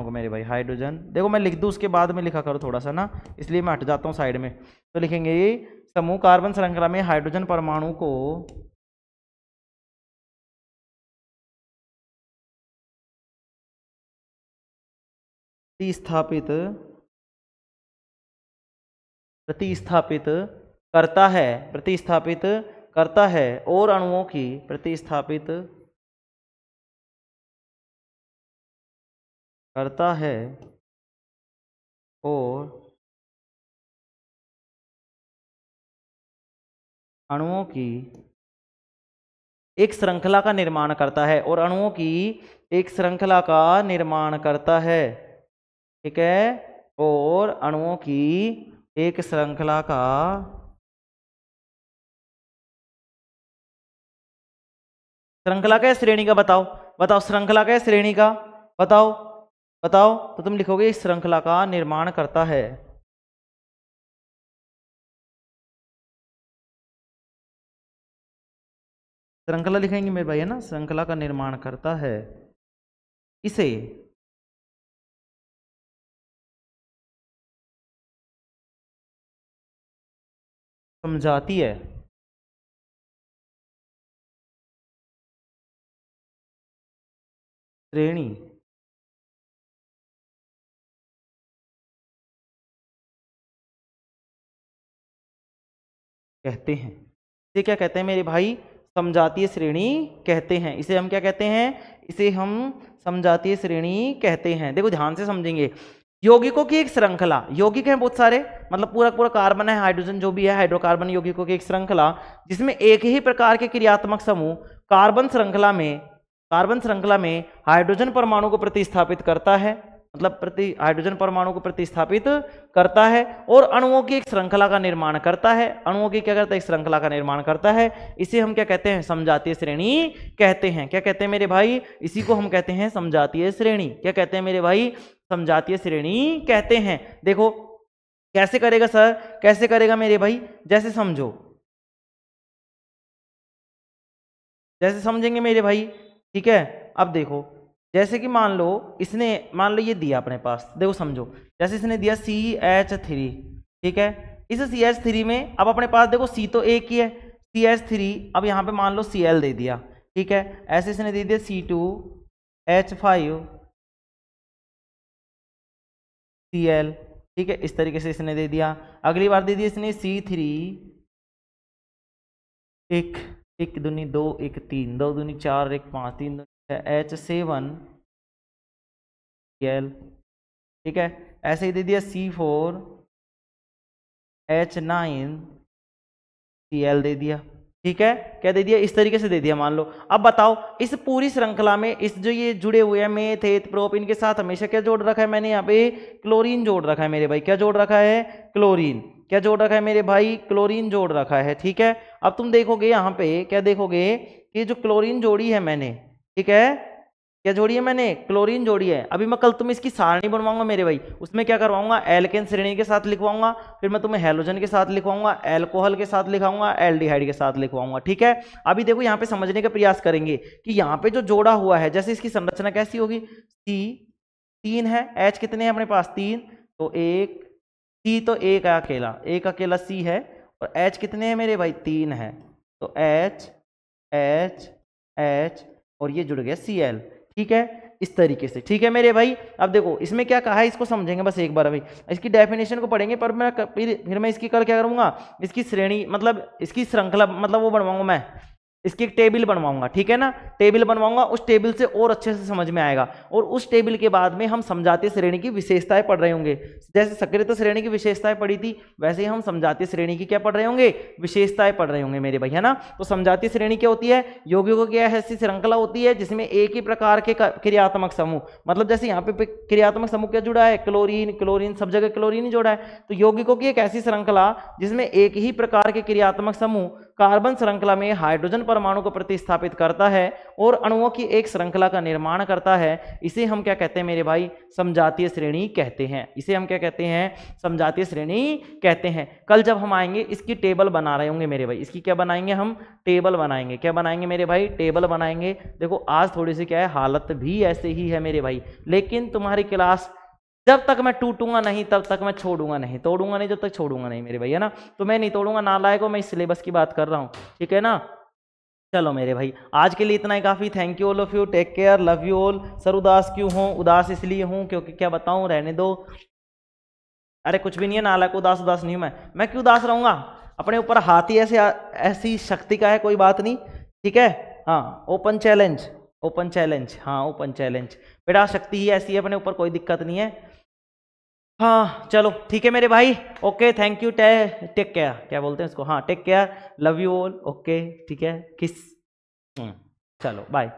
Speaker 1: को मेरे भाई, हाइड्रोजन देखो मैं लिख दूं उसके बाद में लिखा करो थोड़ा सा ना, इसलिए मैं हट जाता हूँ साइड में। तो लिखेंगे समूह कार्बन श्रृंखला में हाइड्रोजन परमाणु को प्रतिस्थापित करता है और अणुओं की प्रतिस्थापित करता है और अणुओं की एक श्रृंखला का निर्माण करता है और अणुओं की एक श्रृंखला का निर्माण करता है, ठीक है, और अणुओं की एक श्रृंखला का श्रेणी का बताओ श्रृंखला का श्रेणी का बताओ तो तुम लिखोगे इस श्रृंखला का निर्माण करता है। श्रृंखला लिखेंगे मेरे भाई, है ना, श्रृंखला का निर्माण करता है, इसे समझाती है श्रेणी कहते हैं। इसे क्या कहते हैं मेरे भाई? समजातीय श्रेणी कहते हैं। इसे हम क्या कहते हैं? इसे हम समजातीय श्रेणी कहते हैं। देखो ध्यान से समझेंगे। यौगिकों की एक श्रृंखला, यौगिक हैं बहुत सारे, मतलब पूरा कार्बन है, हाइड्रोजन जो भी है, हाइड्रोकार्बन, यौगिकों की एक श्रृंखला जिसमें एक ही प्रकार के क्रियात्मक समूह कार्बन श्रृंखला में हाइड्रोजन परमाणु को प्रतिस्थापित करता है, मतलब हाइड्रोजन परमाणु को प्रतिस्थापित करता है और अणुओं की एक श्रृंखला का निर्माण करता है। अणुओं की क्या करता है? एक श्रृंखला का निर्माण करता है। इसे हम क्या कहते हैं? समजातीय श्रेणी कहते हैं। क्या कहते हैं मेरे भाई? इसी को हम कहते हैं समजातीय श्रेणी। क्या कहते हैं मेरे भाई? समजातीय श्रेणी कहते हैं। देखो कैसे करेगा सर, कैसे करेगा मेरे भाई? जैसे समझो, जैसे समझेंगे मेरे भाई, ठीक है। अब देखो जैसे कि मान लो ये दिया अपने पास, देखो समझो, जैसे इसने दिया CH3, ठीक है। इस CH3 में अब अपने पास देखो C तो एक ही है, CH3, अब यहाँ पे मान लो Cl दे दिया, ठीक है। ऐसे इसने दे दिया C2H5Cl, ठीक है, इस तरीके से इसने दे दिया। अगली बार दे दिया इसने C3, एक दूनी 2, 1 3, 2 दूनी 4, 1 5, 3 H7Cl, ठीक है। ऐसे ही दे दिया C4H9Cl दे दिया, ठीक है। क्या दे दिया? इस तरीके से दे दिया मान लो। अब बताओ इस पूरी श्रृंखला में इस जो ये जुड़े हुए हैं मेथ, एथ, प्रोप, इनके साथ हमेशा क्या जोड़ रखा है मैंने? यहाँ पे क्लोरीन जोड़ रखा है मेरे भाई। क्या जोड़ रखा है? क्लोरीन। क्या जोड़ रखा है मेरे भाई? क्लोरीन जोड़ रखा है, ठीक है। अब तुम देखोगे यहाँ पे क्या देखोगे कि जो क्लोरीन जोड़ी है मैंने, ठीक है, क्या जोड़ी है मैंने? क्लोरीन जोड़ी है। अभी मैं कल तुम्हें इसकी सारणी बनवाऊंगा मेरे भाई, उसमें क्या करवाऊंगा? एल्केन श्रेणी के साथ लिखवाऊंगा, फिर मैं तुम्हें हैलोजन के साथ लिखवाऊंगा, एल्कोहल के साथ लिखवाऊंगा, एल्डिहाइड के साथ लिखवाऊंगा, ठीक है। अभी देखो यहाँ पे समझने का प्रयास करेंगे कि यहाँ पे जो जोड़ा हुआ है, जैसे इसकी संरचना कैसी होगी? C 3 है, H कितने हैं अपने पास? 3, तो एक C तो एक अकेला C है, और H कितने हैं मेरे भाई? 3 है, तो H और ये जुड़ गया Cl, ठीक है, इस तरीके से, ठीक है मेरे भाई। अब देखो इसमें क्या कहा है, इसको समझेंगे बस एक बार। अभी इसकी डेफिनेशन को पढ़ेंगे, पर मैं फिर मैं इसकी कल क्या करूंगा? इसकी श्रेणी मतलब इसकी श्रृंखला मतलब वो बनवाऊंगा मैं, इसकी एक टेबल बनवाऊंगा, ठीक है ना। टेबल बनवाऊंगा, उस टेबल से और अच्छे से समझ में आएगा। और उस टेबल के बाद में हम समजातीय श्रेणी की विशेषताएं पढ़ रहे होंगे। जैसे सक्रियता श्रेणी की विशेषताएं पढ़ी थी, वैसे ही हम समजातीय श्रेणी की क्या पढ़ रहे होंगे? विशेषताएं पढ़ रहे होंगे मेरे भाई, है ना। तो समजातीय श्रेणी क्या होती है? यौगिकों की ऐसी श्रृंखला होती है जिसमें एक ही प्रकार के क्रियात्मक समूह, मतलब जैसे यहाँ पे क्रियात्मक समूह क्या जुड़ा है? क्लोरीन, सब जगह क्लोरीन ही जोड़ा है। तो यौगिकों की एक ऐसी श्रृंखला जिसमें एक ही प्रकार के क्रियात्मक समूह कार्बन श्रृंखला में हाइड्रोजन परमाणु को प्रतिस्थापित करता है और अणुओं की एक श्रृंखला का निर्माण करता है, इसे हम क्या कहते हैं मेरे भाई? समजातीय श्रेणी कहते हैं। इसे हम क्या कहते हैं? समजातीय श्रेणी कहते हैं। कल जब हम आएंगे इसकी टेबल बना रहे होंगे मेरे भाई। इसकी क्या बनाएंगे हम? टेबल बनाएंगे। क्या बनाएंगे मेरे भाई? टेबल बनाएंगे। देखो आज थोड़ी सी क्या है, हालत भी ऐसे ही है मेरे भाई, लेकिन तुम्हारी क्लास जब तक मैं टूटूंगा नहीं तब तक मैं छोड़ूंगा नहीं, तोड़ूंगा नहीं जब तक छोड़ूंगा नहीं मेरे भाई, है ना। तो मैं नहीं तोड़ूंगा, नालायक हो, मैं इस सिलेबस की बात कर रहा हूँ, ठीक है ना। चलो मेरे भाई आज के लिए इतना ही काफ़ी। Thank you all of you, take care, love you all. Sir उदास क्यों हूँ? उदास इसलिए हूँ क्योंकि क्या बताऊँ, रहने दो। अरे कुछ भी नहीं है नालायक, उदास उदास नहीं हूँ मैं क्यों उदास रहूँगा? अपने ऊपर हाथ ही ऐसे ऐसी शक्ति का है, कोई बात नहीं, ठीक है। हाँ ओपन चैलेंज, ओपन चैलेंज, हाँ ओपन चैलेंज बेटा, शक्ति ही ऐसी है अपने ऊपर, कोई दिक्कत नहीं है। हाँ चलो ठीक है मेरे भाई, okay thank you, take care, क्या बोलते हैं इसको, हाँ take care, love you all, okay ठीक है, किस, चलो बाय।